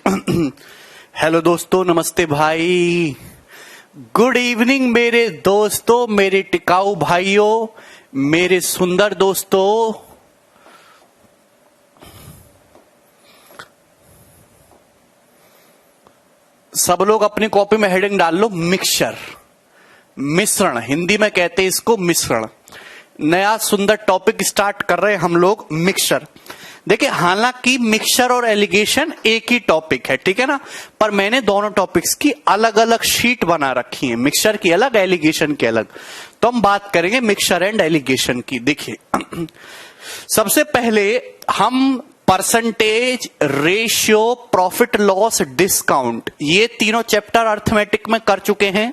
Hello दोस्तों, नमस्ते भाई, गुड इवनिंग मेरे दोस्तों, मेरे टिकाऊ भाइयों, मेरे सुंदर दोस्तों। सब लोग अपनी कॉपी में हेडिंग डाल लो, मिक्सचर, मिश्रण, हिंदी में कहते हैं इसको मिश्रण। नया सुंदर टॉपिक स्टार्ट कर रहे हैं हम लोग, मिक्सचर। देखिए, हालांकि मिक्सचर और एलिगेशन एक ही टॉपिक है, ठीक है ना, पर मैंने दोनों टॉपिक्स की अलग अलग शीट बना रखी है, मिक्सचर की अलग, एलिगेशन की अलग। तो हम बात करेंगे मिक्सचर एंड एलिगेशन की। देखिए, सबसे पहले हम percentage, ratio, profit loss, discount, ये तीनों चैप्टर अर्थमेटिक में कर चुके हैं,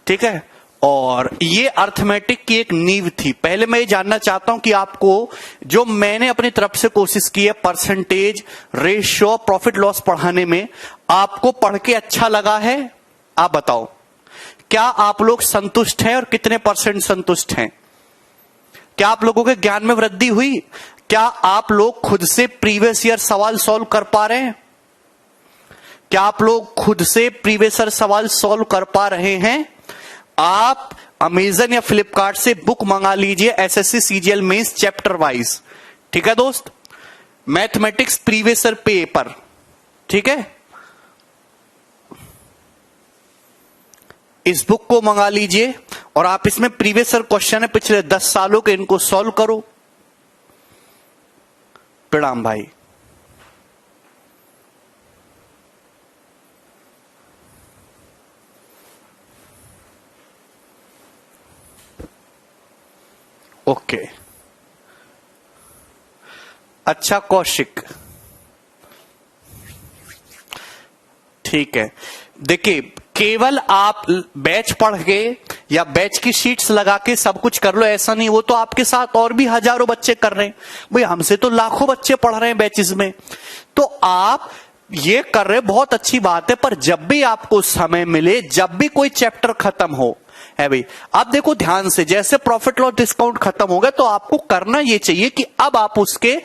ठीक है। और ये अर्थमेटिक की एक नींव थी। पहले मैं ये जानना चाहता हूं कि आपको, जो मैंने अपनी तरफ से कोशिश की है परसेंटेज, रेशियो, प्रॉफिट लॉस पढ़ाने में, आपको पढ़ के अच्छा लगा है? आप बताओ, क्या आप लोग संतुष्ट हैं और कितने % संतुष्ट हैं? क्या आप लोगों के ज्ञान में वृद्धि हुई? क्या आप लोग खुद से प्रीवियस ईयर सवाल सॉल्व कर पा रहे हैं? क्या आप लोग खुद से प्रीवियस ईयर सवाल सॉल्व कर पा रहे हैं? आप अमेजन या फ्लिपकार्ट से बुक मंगा लीजिए, SSC CGL mains chapter wise, ठीक है दोस्त, मैथमेटिक्स प्रीवियस ईयर पेपर, ठीक है। इस बुक को मंगा लीजिए और आप इसमें प्रीवियस ईयर क्वेश्चन है पिछले 10 सालों के, इनको सॉल्व करो। प्रणाम भाई। ओके, अच्छा कौशिक, ठीक है। देखिए, केवल आप बैच पढ़ के या बैच की शीट्स लगा के सब कुछ कर लो, ऐसा नहीं। वो तो आपके साथ और भी हजारों बच्चे कर रहे हैं भाई, हमसे तो लाखों बच्चे पढ़ रहे हैं बैचेस में। तो आप ये कर रहे, बहुत अच्छी बात है, पर जब भी आपको समय मिले, जब भी कोई चैप्टर खत्म हो, है भाई, आप देखो ध्यान से, जैसे प्रॉफिट लॉस डिस्काउंट खत्म हो गया, तो आपको करना ये चाहिए कि अब आप उसके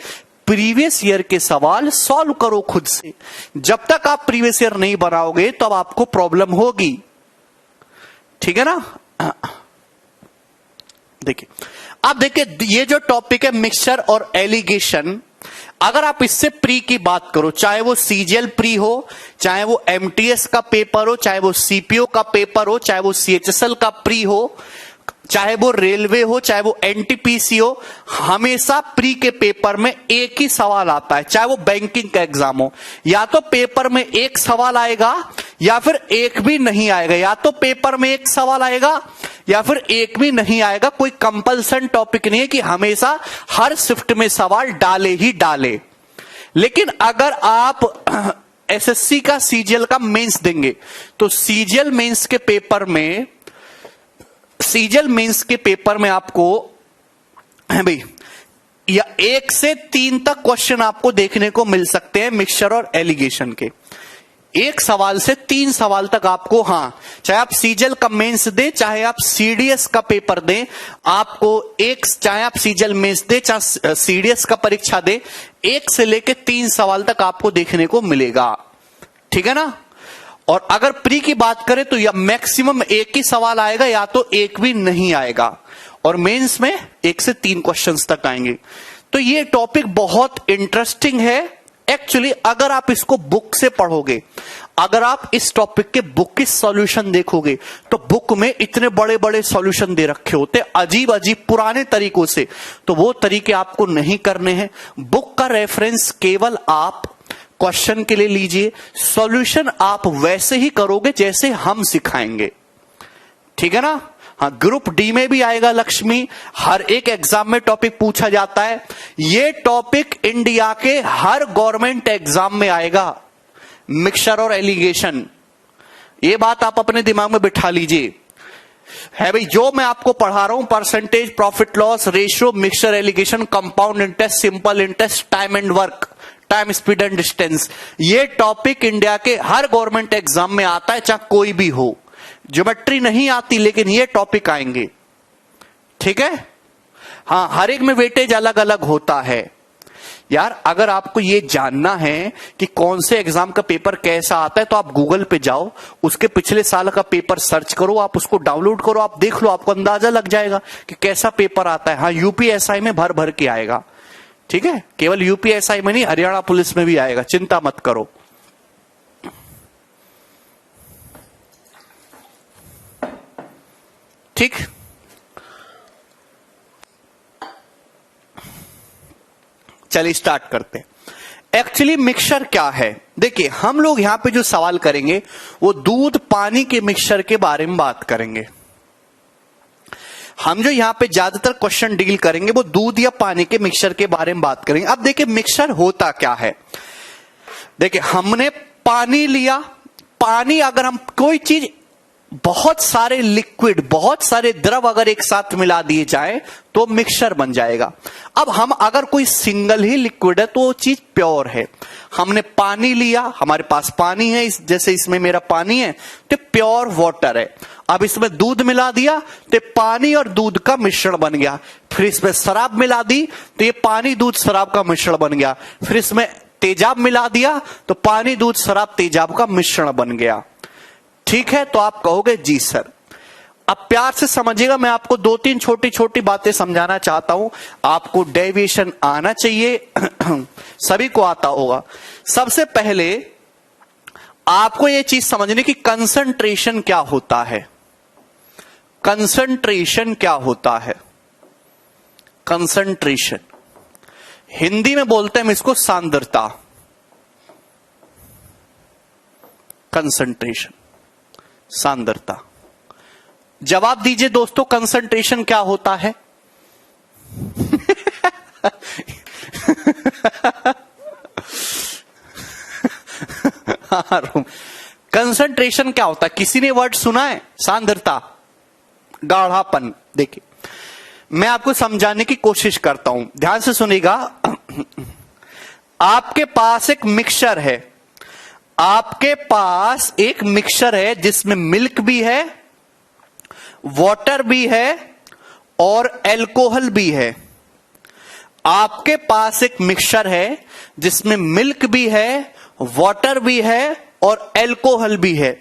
प्रीवियस ईयर के सवाल सॉल्व करो खुद से। जब तक आप प्रीवियस ईयर नहीं बनाओगे तो अब आपको प्रॉब्लम होगी, ठीक है ना। देखिए, अब देखिए, ये जो टॉपिक है मिक्सचर और एलिगेशन, अगर आप इससे प्री की बात करो, चाहे वो सीजीएल प्री हो, चाहे वो एमटीएस का पेपर हो, चाहे वो सीपीओ का पेपर हो, चाहे वो सीएचएसएल का प्री हो, चाहे वो रेलवे हो, चाहे वो एनटीपीसी हो, हमेशा प्री के पेपर में एक ही सवाल आता है। चाहे वो बैंकिंग का एग्जाम हो, या तो पेपर में एक सवाल आएगा या फिर एक भी नहीं आएगा, या तो पेपर में एक सवाल आएगा या फिर एक भी नहीं आएगा। कोई कंपल्सन टॉपिक नहीं है कि हमेशा हर शिफ्ट में सवाल डाले ही डाले। लेकिन अगर आप एसएससी का सीजीएल का मेंस देंगे, तो सीजीएल मेंस के पेपर में, सीजीएल मेंस के पेपर में आपको है भाई, या 1 से 3 तक क्वेश्चन आपको देखने को मिल सकते हैं मिक्सचर और एलिगेशन के। 1 सवाल से 3 सवाल तक आपको, हाँ, चाहे आप सीजीएल का मेंस दे, चाहे आप सीडीएस का पेपर दें, आपको चाहे आप सीजीएल मेंस दे, चाहे सीडीएस का परीक्षा दे, 1 से लेके 3 सवाल तक आपको देखने को मिलेगा, ठीक है ना। और अगर प्री की बात करें तो या मैक्सिमम एक ही सवाल आएगा, या तो एक भी नहीं आएगा, और मेंस में 1 से 3 क्वेश्चंस तक आएंगे। तो ये टॉपिक बहुत इंटरेस्टिंग है एक्चुअली। अगर आप इसको बुक से पढ़ोगे, अगर आप इस टॉपिक के बुक के सॉल्यूशन देखोगे, तो बुक में इतने बड़े बड़े सॉल्यूशन दे रखे होते, अजीब अजीब पुराने तरीकों से, तो वो तरीके आपको नहीं करने हैं। बुक का रेफरेंस केवल आप क्वेश्चन के लिए लीजिए, सॉल्यूशन आप वैसे ही करोगे जैसे हम सिखाएंगे, ठीक है ना। हाँ, ग्रुप डी में भी आएगा लक्ष्मी, हर एक एग्जाम में टॉपिक पूछा जाता है। ये टॉपिक इंडिया के हर गवर्नमेंट एग्जाम में आएगा, मिक्सचर और एलिगेशन। ये बात आप अपने दिमाग में बिठा लीजिए, है भाई। जो मैं आपको पढ़ा रहा हूं, percentage, profit loss, ratio, mixture, alligation, compound interest, simple interest, time and work, time, speed and distance, ये टॉपिक इंडिया के हर गवर्नमेंट एग्जाम में आता है, चाहे कोई भी हो। ज्योमेट्री नहीं आती, लेकिन ये टॉपिक आएंगे, ठीक है। हाँ, हर एक में वेटेज अलग अलग होता है। यार अगर आपको ये जानना है कि कौन से एग्जाम का पेपर कैसा आता है तो आप गूगल पे जाओ, उसके पिछले साल का पेपर सर्च करो, आप उसको डाउनलोड करो, आप देख लो, आपको अंदाजा लग जाएगा कि कैसा पेपर आता है। हाँ, यूपीएसआई में भर भर के आएगा, ठीक है, केवल यूपीएसआई में नहीं, हरियाणा पुलिस में भी आएगा, चिंता मत करो। ठीक, चलिए स्टार्ट करते हैं। एक्चुअली मिक्सचर क्या है? देखिए हम लोग यहां पे जो सवाल करेंगे वो दूध पानी के मिक्सचर के बारे में बात करेंगे। हम जो यहां पे ज्यादातर क्वेश्चन डील करेंगे वो दूध या पानी के मिक्सचर के बारे में बात करेंगे। अब देखिए मिक्सचर होता क्या है। देखिए हमने पानी लिया, पानी अगर हम कोई चीज बहुत सारे लिक्विड, बहुत सारे द्रव अगर एक साथ मिला दिए जाए तो मिक्सचर बन जाएगा। अब हम अगर कोई सिंगल ही लिक्विड है तो वो चीज प्योर है। हमने पानी लिया, हमारे पास पानी है, जैसे इसमें मेरा पानी है तो प्योर वाटर है। अब इसमें दूध मिला दिया तो पानी और दूध का मिश्रण बन गया। फिर इसमें शराब मिला दी तो ये पानी दूध शराब का मिश्रण बन गया। फिर इसमें तेजाब मिला दिया तो पानी दूध शराब तेजाब का मिश्रण बन गया। ठीक है, तो आप कहोगे जी सर। अब प्यार से समझिएगा, मैं आपको दो तीन छोटी छोटी बातें समझाना चाहता हूं। आपको डेविएशन आना चाहिए, सभी को आता होगा। सबसे पहले आपको यह चीज समझने की कंसंट्रेशन क्या होता है। कंसंट्रेशन क्या होता है? कंसंट्रेशन हिंदी में बोलते हैं हम इसको सांद्रता। कंसंट्रेशन, सांद्रता। जवाब दीजिए दोस्तों, कंसंट्रेशन क्या होता है? कंसंट्रेशन क्या होता है? किसी ने वर्ड सुना है? सांद्रता, गाढ़ापन। देखिए मैं आपको समझाने की कोशिश करता हूं, ध्यान से सुनिएगा। आपके पास एक मिक्सचर है, आपके पास एक मिक्सचर है जिसमें मिल्क भी है, वाटर भी है और अल्कोहल भी है। आपके पास एक मिक्सचर है जिसमें मिल्क भी है, वाटर भी है और अल्कोहल भी है।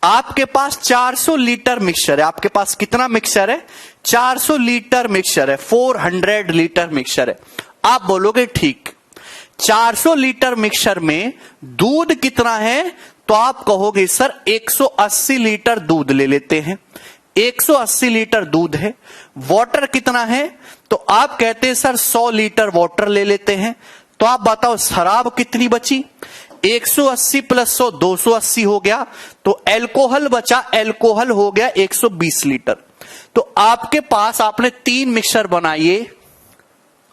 आपके पास 400 लीटर मिक्सचर है। आपके पास कितना मिक्सचर है? 400 लीटर मिक्सचर है, 400 लीटर मिक्सचर है। आप बोलोगे ठीक, 400 लीटर मिक्सचर में दूध कितना है? तो आप कहोगे सर 180 लीटर दूध ले लेते हैं। 180 लीटर दूध है। वाटर कितना है? तो आप कहते हैं सर 100 लीटर वाटर ले लेते हैं। तो आप बताओ शराब कितनी बची? 180 प्लस 100 280 हो गया। तो अल्कोहल बचा, अल्कोहल हो गया 120 लीटर। तो आपके पास, आपने 3 मिक्सचर बनाइए।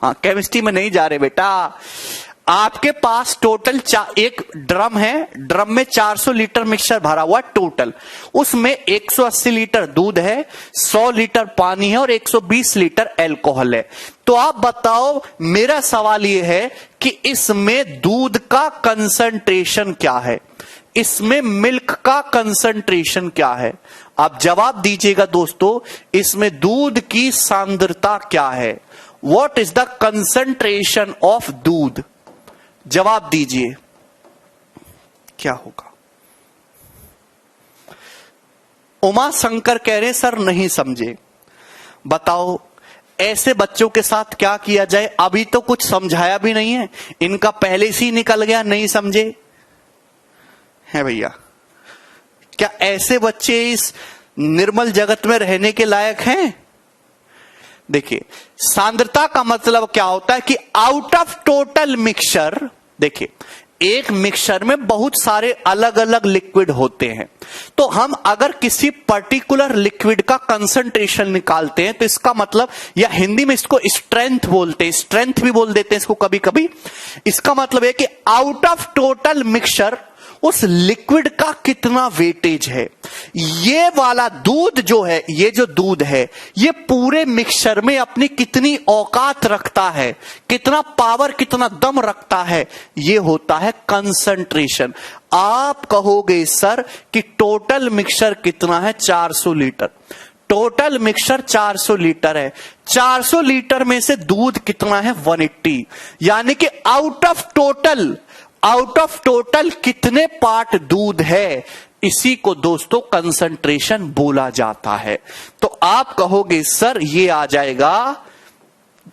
हाँ, केमिस्ट्री में नहीं जा रहे बेटा। आपके पास टोटल एक ड्रम है, ड्रम में 400 लीटर मिक्सचर भरा हुआ टोटल। उसमें 180 लीटर दूध है, 100 लीटर पानी है और 120 लीटर अल्कोहल है। तो आप बताओ, मेरा सवाल यह है कि इसमें दूध का कंसंट्रेशन क्या है, इसमें मिल्क का कंसंट्रेशन क्या है? आप जवाब दीजिएगा दोस्तों, इसमें दूध की सांद्रता क्या है? What is the concentration of दूध? जवाब दीजिए, क्या होगा? उमा शंकर कह रहे सर नहीं समझे। बताओ ऐसे बच्चों के साथ क्या किया जाए? अभी तो कुछ समझाया भी नहीं है, इनका पहले से ही निकल गया नहीं समझे है भैया। क्या ऐसे बच्चे इस निर्मल जगत में रहने के लायक हैं? देखिए सांद्रता का मतलब क्या होता है कि आउट ऑफ टोटल मिक्सचर, देखिए एक मिक्सचर में बहुत सारे अलग अलग लिक्विड होते हैं। तो हम अगर किसी पर्टिकुलर लिक्विड का कंसंट्रेशन निकालते हैं तो इसका मतलब, या हिंदी में इसको स्ट्रेंथ बोलते हैं, स्ट्रेंथ भी बोल देते हैं इसको कभी कभी। इसका मतलब है कि आउट ऑफ टोटल मिक्सचर उस लिक्विड का कितना वेटेज है। ये वाला दूध जो है, ये जो दूध है, ये पूरे मिक्सचर में अपनी कितनी औकात रखता है, कितना पावर, कितना दम रखता है, ये होता है कंसंट्रेशन। आप कहोगे सर कि टोटल मिक्सचर कितना है? 400 लीटर। टोटल मिक्सचर 400 लीटर है। 400 लीटर में से दूध कितना है? 180। यानी कि आउट ऑफ टोटल कितने पार्ट दूध है, इसी को दोस्तों कंसंट्रेशन बोला जाता है। तो आप कहोगे सर ये आ जाएगा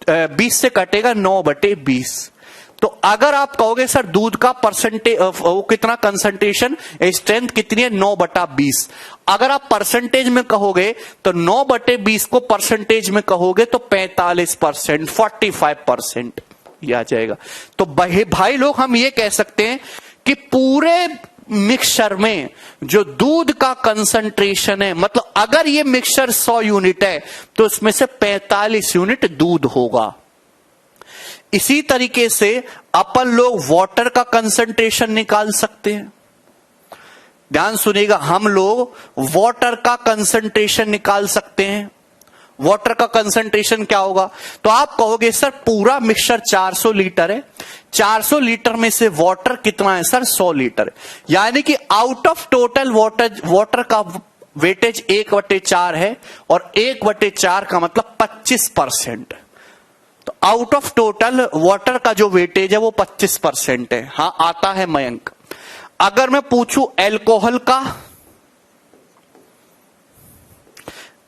20 से कटेगा 9/20। तो अगर आप कहोगे सर दूध का परसेंटेज वो कितना कंसंट्रेशन स्ट्रेंथ कितनी है? 9/20। अगर आप परसेंटेज में कहोगे तो 9/20 को परसेंटेज में कहोगे तो 45%, 45% ये आ जाएगा। तो भाई लोग हम ये कह सकते हैं कि पूरे मिक्सचर में जो दूध का कंसंट्रेशन है, मतलब अगर ये मिक्सचर 100 यूनिट है तो उसमें से 45 यूनिट दूध होगा। इसी तरीके से अपन लोग वाटर का कंसंट्रेशन निकाल सकते हैं। ध्यान सुनिएगा, हम लोग वाटर का कंसंट्रेशन निकाल सकते हैं। वाटर का कंसंट्रेशन क्या होगा? तो आप कहोगे सर पूरा मिक्सचर 400 लीटर है, 400 लीटर में से वाटर कितना है? Sir 100 litre. यानी कि आउट ऑफ टोटल वाटर का वेटेज 1/4 है, और 1/4 का मतलब 25%। तो आउट ऑफ टोटल वाटर का जो वेटेज है वो 25% है। हाँ आता है मयंक। अगर मैं पूछूं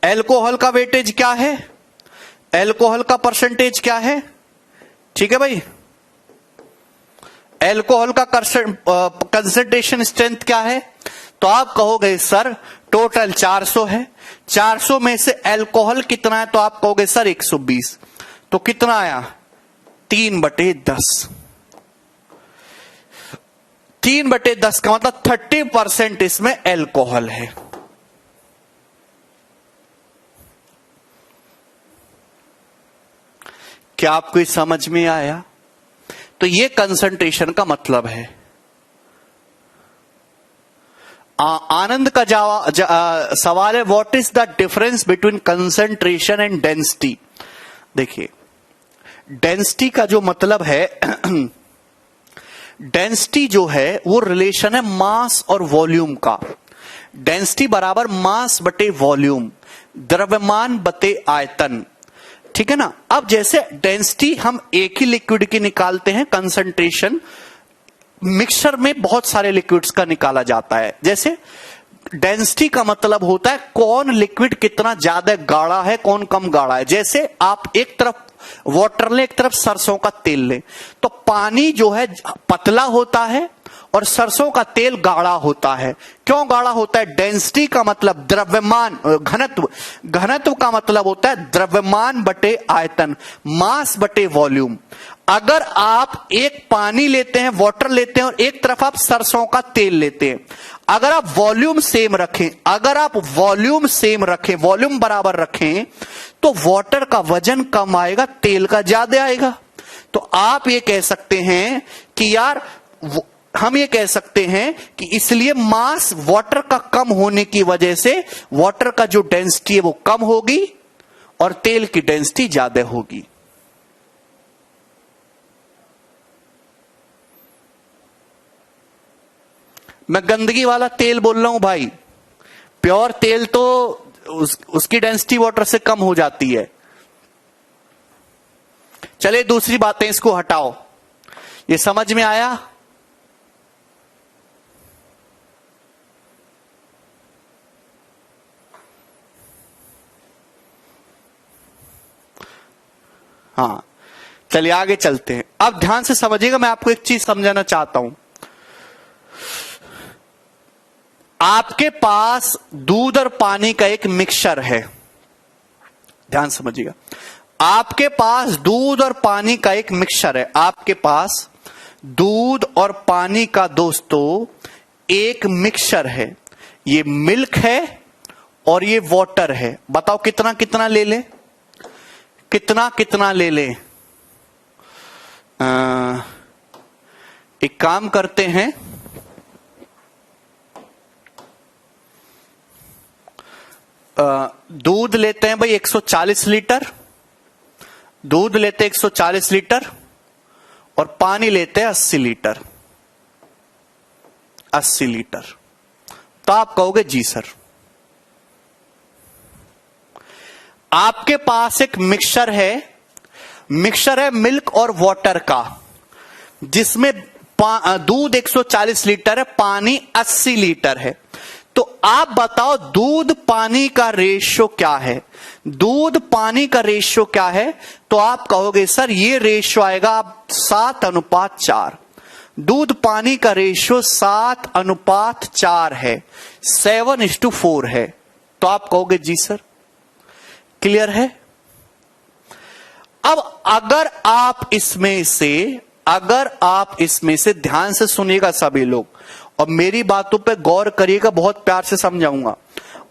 अल्कोहल का वेटेज क्या है, अल्कोहल का परसेंटेज क्या है? ठीक है भाई, अल्कोहल का कंसंट्रेशन स्ट्रेंथ क्या है? तो आप कहोगे सर टोटल 400 है, 400 में से अल्कोहल कितना है? तो आप कहोगे सर 120। तो कितना आया? 3/10। 3/10 का मतलब 30% इसमें अल्कोहल है। क्या आपको ये समझ में आया? तो ये कंसंट्रेशन का मतलब है। आनंद का सवाल है, what is the difference between concentration and density? देखिए डेंसिटी का जो मतलब है डेंसिटी जो है वो रिलेशन है मास और वॉल्यूम का। डेंसिटी बराबर मास बटे वॉल्यूम, द्रव्यमान बटे आयतन। ठीक है ना। अब जैसे डेंसिटी हम एक ही लिक्विड की निकालते हैं, कंसंट्रेशन मिक्सचर में बहुत सारे लिक्विड्स का निकाला जाता है। जैसे डेंसिटी का मतलब होता है कौन लिक्विड कितना ज्यादा गाढ़ा है, कौन कम गाढ़ा है। जैसे आप एक तरफ वाटर लें, एक तरफ सरसों का तेल लें, तो पानी जो है पतला होता है और सरसों का तेल गाढ़ा होता है। क्यों गाढ़ा होता है? डेंसिटी का मतलब द्रव्यमान, घनत्व का मतलब होता है द्रव्यमान बटे आयतन, मास बटे वॉल्यूम। अगर आप एक पानी लेते हैं, वाटर लेते हैं, और एक तरफ आप सरसों का तेल लेते हैं, अगर आप वॉल्यूम सेम रखें, वॉल्यूम बराबर रखें, तो वाटर का वजन कम आएगा, तेल का ज्यादा आएगा। तो आप ये कह सकते हैं कि यार, हम ये कह सकते हैं कि इसलिए मास वाटर का कम होने की वजह से वाटर का जो डेंसिटी है वो कम होगी और तेल की डेंसिटी ज्यादा होगी। मैं गंदगी वाला तेल बोल रहा हूं भाई, प्योर तेल तो उसकी डेंसिटी वाटर से कम हो जाती है। चलिए दूसरी बातें इसको हटाओ, ये समझ में आया? हाँ चलिए आगे चलते हैं। अब ध्यान से समझिएगा, मैं आपको एक चीज समझाना चाहता हूं। आपके पास दूध और पानी का एक मिक्सचर है, ध्यान समझिएगा। आपके पास दूध और पानी का एक मिक्सचर है, आपके पास दूध और पानी का दोस्तों एक मिक्सचर है। ये मिल्क है और ये वाटर है। बताओ कितना कितना ले ले, कितना कितना ले ले? एक काम करते हैं, दूध लेते हैं भाई 140 लीटर, दूध लेते हैं 140 लीटर, और पानी लेते हैं 80 लीटर, 80 लीटर। तो आप कहोगे जी सर। आपके पास एक मिक्सचर है मिल्क और वाटर का, जिसमें दूध 140 लीटर है, पानी 80 लीटर है। तो आप बताओ दूध पानी का रेशियो क्या है? दूध पानी का रेशियो क्या है? तो आप कहोगे सर ये रेशियो आएगा 7:4। दूध पानी का रेशियो 7:4 है, 7:4 है। तो आप कहोगे जी सर क्लियर है। अब अगर आप इसमें से ध्यान से सुनिएगा सभी लोग, और मेरी बातों पे गौर करिएगा, बहुत प्यार से समझाऊंगा।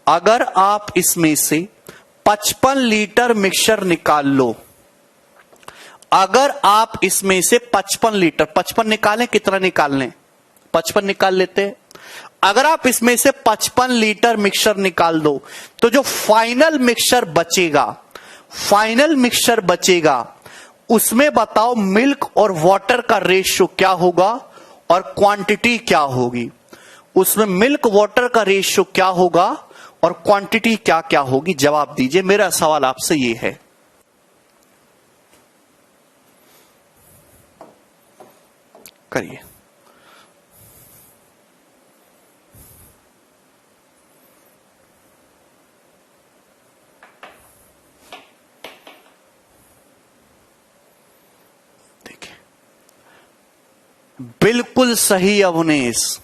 अगर आप इसमें से 55 लीटर मिक्सचर निकाल लो, अगर आप इसमें से 55 लीटर, 55 निकालें, कितना निकाल लें? 55 निकाल लेते हैं। अगर आप इसमें से 55 लीटर मिक्सचर निकाल दो, तो जो फाइनल मिक्सचर बचेगा उसमें बताओ मिल्क और वाटर का रेशियो क्या होगा और क्वांटिटी क्या होगी? उसमें मिल्क वाटर का रेशियो क्या होगा और क्वांटिटी क्या क्या होगी? जवाब दीजिए। मेरा सवाल आपसे ये है। करिए। बिल्कुल सही अवनेश,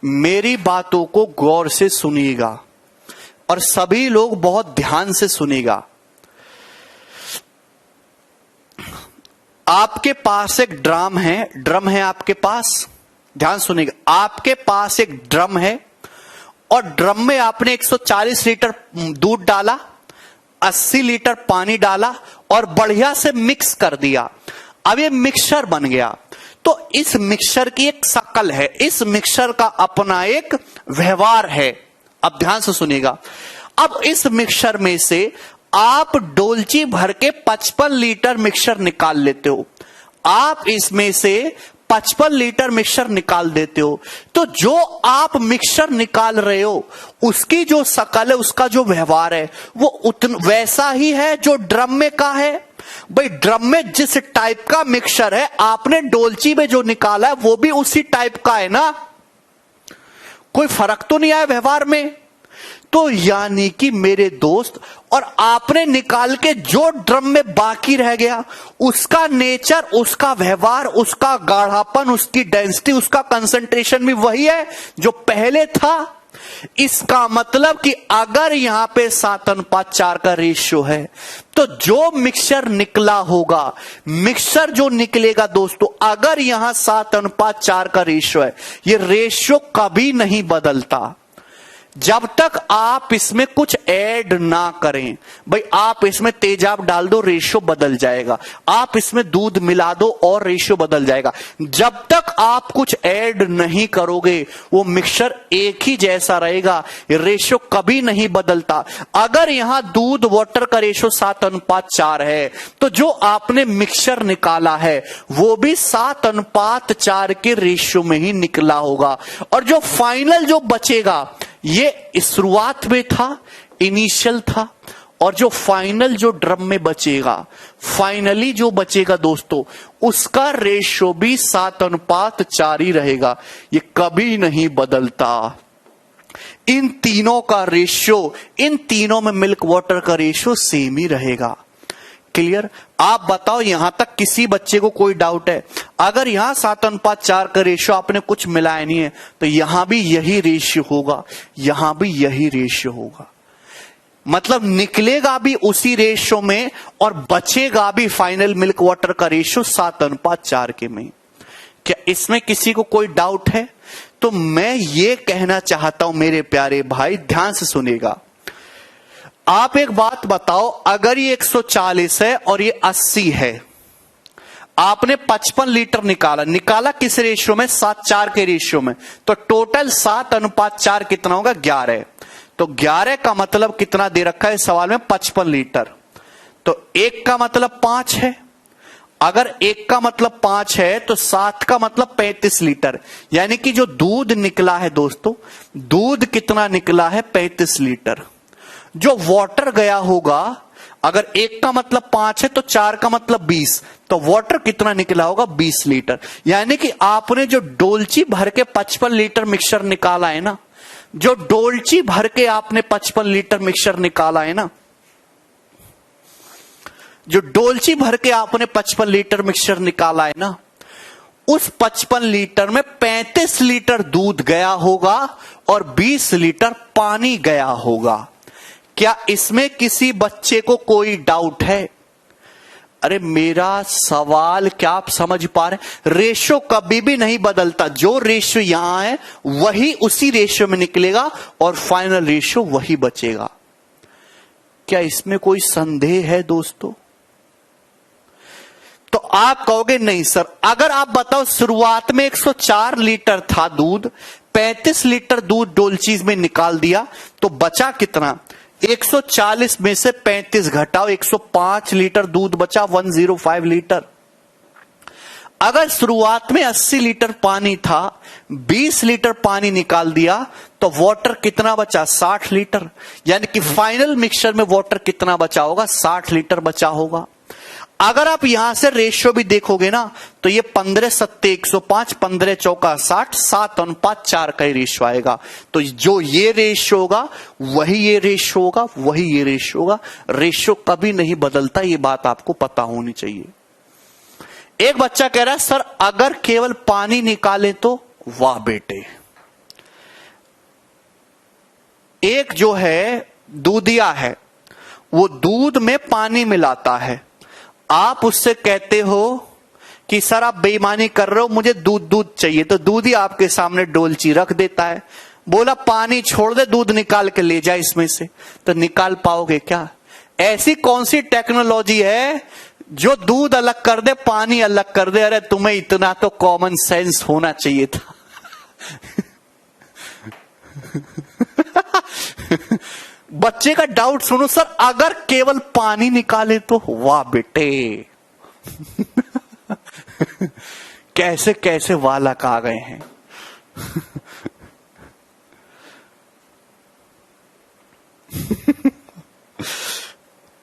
मेरी बातों को गौर से सुनिएगा और सभी लोग बहुत ध्यान से सुनिएगा। आपके पास एक ड्रम है आपके पास, ध्यान सुनिएगा। आपके पास एक ड्रम है और ड्रम में आपने 140 लीटर दूध डाला, 80 लीटर पानी डाला और बढ़िया से मिक्स कर दिया। अब ये मिक्सचर बन गया। तो इस मिक्सचर की एक शक्ल है, इस मिक्सचर का अपना एक व्यवहार है। अब ध्यान से सुनिएगा। अब इस मिक्सचर में से आप डोलची भर के 55 लीटर मिक्सचर निकाल लेते हो। आप इसमें से 55 लीटर मिक्सचर निकाल देते हो। तो जो आप मिक्सचर निकाल रहे हो उसकी जो शक्ल है, उसका जो व्यवहार है, वो वैसा ही है जो ड्रम में का है। भाई ड्रम में जिस टाइप का मिक्सचर है, आपने डोलची में जो निकाला है वो भी उसी टाइप का है ना, कोई फर्क तो नहीं आया व्यवहार में। तो यानी कि मेरे दोस्त, और आपने निकाल के जो ड्रम में बाकी रह गया उसका नेचर, उसका व्यवहार, उसका गाढ़ापन, उसकी डेंसिटी, उसका कंसंट्रेशन भी वही है जो पहले था। इसका मतलब कि अगर यहां पे 7:4 का रेशियो है, तो जो मिक्सचर निकला होगा, मिक्सचर जो निकलेगा दोस्तों, अगर यहां 7:4 का रेशियो है, ये रेशियो कभी नहीं बदलता जब तक आप इसमें कुछ ऐड ना करें। भाई आप इसमें तेजाब डाल दो, रेशियो बदल जाएगा। आप इसमें दूध मिला दो और रेशियो बदल जाएगा। जब तक आप कुछ ऐड नहीं करोगे वो मिक्सचर एक ही जैसा रहेगा, रेशियो कभी नहीं बदलता। अगर यहां दूध वाटर का रेशियो 7:4 है, तो जो आपने मिक्सचर निकाला है वो भी 7:4 के रेशियो में ही निकला होगा। और जो फाइनल जो बचेगा, ये शुरुआत में था, इनिशियल था, और जो फाइनल जो ड्रम में बचेगा, फाइनली जो बचेगा दोस्तों, उसका रेशियो भी 7:4 ही रहेगा। ये कभी नहीं बदलता। इन तीनों का रेशियो, इन तीनों में मिल्क वाटर का रेशियो सेम ही रहेगा। क्लियर? आप बताओ, यहां तक किसी बच्चे को कोई डाउट है? अगर यहां 7:4 का रेशियो आपने कुछ मिलाया नहीं है, तो यहां भी यही रेशियो होगा, यहां भी यही रेशियो होगा। मतलब निकलेगा भी उसी रेशियो में और बचेगा भी फाइनल मिल्क वाटर का रेशियो 7:4 के में। क्या इसमें किसी को कोई डाउट है? तो मैं ये कहना चाहता हूं मेरे प्यारे भाई, ध्यान से सुनेगा। आप एक बात बताओ, अगर ये 140 है और ये 80 है, आपने 55 लीटर निकाला किस रेशियो में? 7:4 के रेशियो में। तो टोटल 7:4 कितना होगा? 11। तो 11 का मतलब कितना दे रखा है सवाल में? 55 लीटर। तो 1 का मतलब 5 है। अगर 1 का मतलब 5 है तो 7 का मतलब 35 लीटर। यानी कि जो दूध निकला है दोस्तों, दूध कितना निकला है? 35 लीटर। जो वाटर गया होगा अगर 1 का मतलब 5 है तो 4 का मतलब 20, तो वाटर कितना निकला होगा? 20 लीटर। यानी कि आपने जो डोलची भर के 55 लीटर मिक्सचर निकाला है ना, जो डोलची भर के आपने 55 लीटर मिक्सचर निकाला है ना, जो डोलची भर के आपने 55 लीटर मिक्सचर निकाला है ना, उस 55 लीटर में 35 लीटर दूध गया होगा और 20 लीटर पानी गया होगा। क्या इसमें किसी बच्चे को कोई डाउट है? अरे मेरा सवाल क्या आप समझ पा रहे? रेशियो कभी भी नहीं बदलता, जो रेशियो यहां है वही उसी रेशियो में निकलेगा और फाइनल रेशियो वही बचेगा। क्या इसमें कोई संदेह है दोस्तों? तो आप कहोगे नहीं सर, अगर आप बताओ शुरुआत में 104 लीटर था दूध, 35 लीटर दूध डोलचीज में निकाल दिया, तो बचा कितना? 140 में से 35 घटाओ, 105 लीटर दूध बचा, 105 लीटर। अगर शुरुआत में 80 लीटर पानी था, 20 लीटर पानी निकाल दिया, तो वाटर कितना बचा? 60 लीटर। यानी कि फाइनल मिक्सचर में वाटर कितना बचा होगा? 60 लीटर बचा होगा। अगर आप यहां से रेशियो भी देखोगे ना, तो ये 15 सत्ते 105, 15 चौका 60, 7:4 का ही रेशियो आएगा। तो जो ये रेशियो होगा वही ये रेशियो होगा, वही ये रेशियो होगा। रेशियो कभी नहीं बदलता, ये बात आपको पता होनी चाहिए। एक बच्चा कह रहा है सर अगर केवल पानी निकाले तो? वाह बेटे, एक जो है दूधिया है, वो दूध में पानी मिलाता है। आप उससे कहते हो कि सर आप बेईमानी कर रहे हो, मुझे दूध चाहिए, तो दूध ही आपके सामने डोलची रख देता है। बोला पानी छोड़ दे, दूध निकाल के ले जा इसमें से, तो निकाल पाओगे क्या? ऐसी कौन सी टेक्नोलॉजी है जो दूध अलग कर दे, पानी अलग कर दे? अरे तुम्हें इतना तो कॉमन सेंस होना चाहिए था। बच्चे का डाउट सुनो, सर अगर केवल पानी निकाले तो? वाह बेटे, कैसे कैसे वालक आ गए हैं।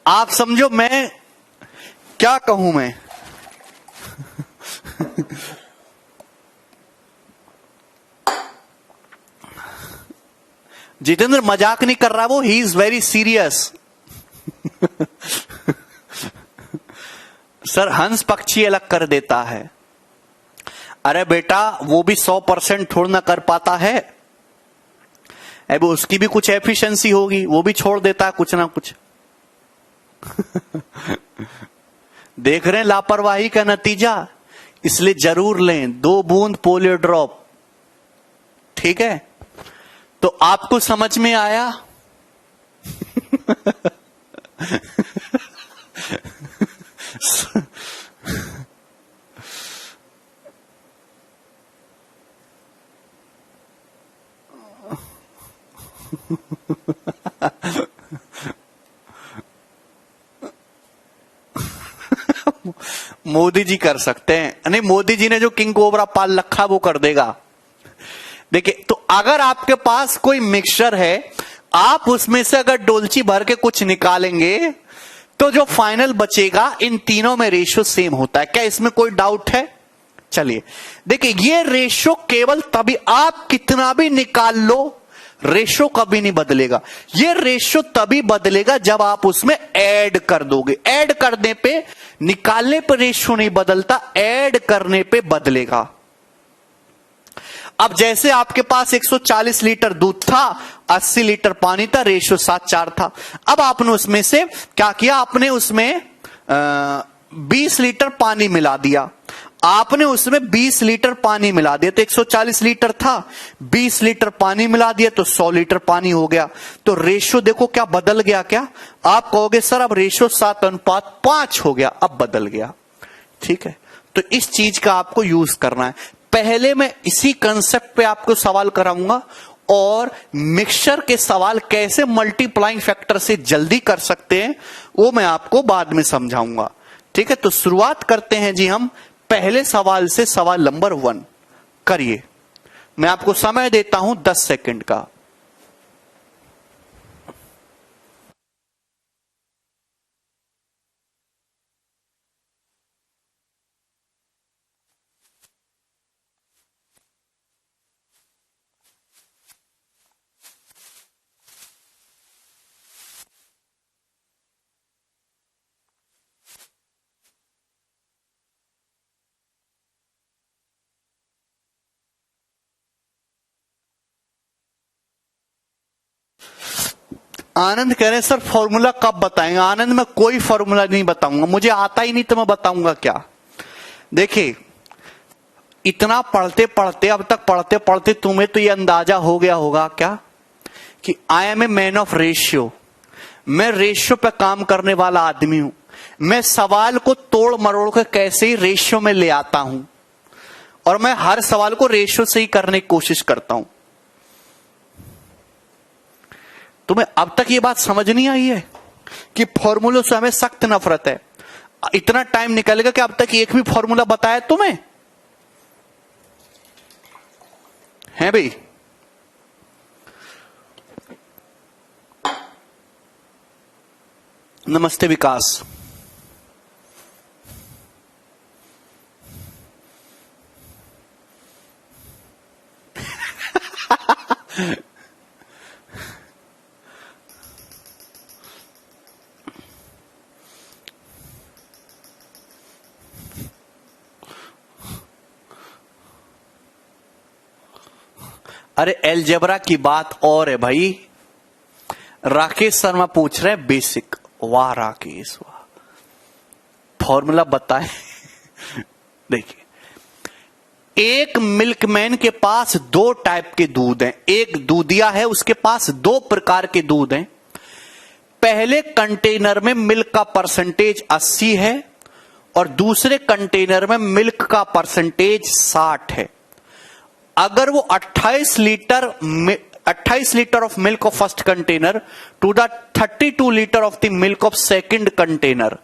आप समझो मैं क्या कहूं मैं। जितेंद्र मजाक नहीं कर रहा, वो he is very serious. Sir हंस पक्षी अलग कर देता है। अरे बेटा वो भी 100% थोड़ा ना कर पाता है, अब उसकी भी कुछ एफिशिएंसी होगी, वो भी छोड़ देता है कुछ ना कुछ। देख रहे हैं लापरवाही का नतीजा, इसलिए जरूर लें 2 बूंद पोलियो ड्रॉप। ठीक है, तो आपको समझ में आया? मोदी जी कर सकते हैं, नहीं मोदी जी ने जो किंग कोबरा पाल रखा वो कर देगा। देखिए, तो अगर आपके पास कोई मिक्सचर है, आप उसमें से अगर डोलची भर के कुछ निकालेंगे तो जो फाइनल बचेगा इन तीनों में रेशियो सेम होता है। क्या इसमें कोई डाउट है? चलिए देखिए, ये रेशियो केवल तभी, आप कितना भी निकाल लो रेशियो कभी नहीं बदलेगा। ये रेशियो तभी बदलेगा जब आप उसमें ऐड कर दोगे। ऐड करने पे, निकालने पर रेशियो नहीं बदलता, ऐड करने पे बदलेगा। अब जैसे आपके पास 140 लीटर दूध था, 80 लीटर पानी था, रेशियो 7:4 था। अब आपने उसमें से क्या किया? आपने उसमें 20 लीटर पानी मिला दिया। आपने उसमें 20 लीटर पानी मिला दिया, तो 140 लीटर था, 20 लीटर पानी मिला दिया तो 100 लीटर पानी हो गया। तो रेशियो देखो क्या बदल गया। क्या आप कहोगे सर अब रेशियो 7:5 हो गया, अब बदल गया। ठीक है, तो इस चीज का आपको यूज करना है। पहले मैं इसी कंसेप्ट पे आपको सवाल कराऊंगा, और मिक्सचर के सवाल कैसे मल्टीप्लाइंग फैक्टर से जल्दी कर सकते हैं वो मैं आपको बाद में समझाऊंगा। ठीक है, तो शुरुआत करते हैं जी हम पहले सवाल से। सवाल नंबर 1 करिए। मैं आपको समय देता हूं 10 सेकंड का। आनंद कह रहे हैं सर फॉर्मूला कब बताएंगे। आनंद मैं कोई फॉर्मूला नहीं बताऊंगा, मुझे आता ही नहीं तो मैं बताऊंगा क्या। देखिए इतना पढ़ते पढ़ते अब तक पढ़ते पढ़ते तुम्हें तो ये अंदाजा हो गया होगा क्या कि I am a man of ratio. मैं रेशियो पे काम करने वाला आदमी हूं। मैं सवाल को तोड़ मरोड़ के कैसे ही रेशियो में ले आता हूं और मैं हर सवाल को रेशियो से ही करने की कोशिश करता हूं। तुम्हें अब तक ये बात समझ नहीं आई है कि फॉर्मूलों से हमें सख्त नफरत है। इतना टाइम निकलेगा कि अब तक एक भी फॉर्मूला बताया तुम्हें है भाई। नमस्ते विकास। अरे एलजेब्रा की बात और है भाई। राकेश शर्मा पूछ रहे हैं बेसिक। वाह राकेश वाह, फॉर्मूला बताए। देखिए एक मिल्कमैन के पास दो टाइप के दूध हैं। एक दूधिया है, उसके पास दो प्रकार के दूध हैं। पहले कंटेनर में मिल्क का परसेंटेज 80 है और दूसरे कंटेनर में मिल्क का परसेंटेज 60 है। अगर वो 28 litre of milk of first container to the 32 litre of the milk of second container,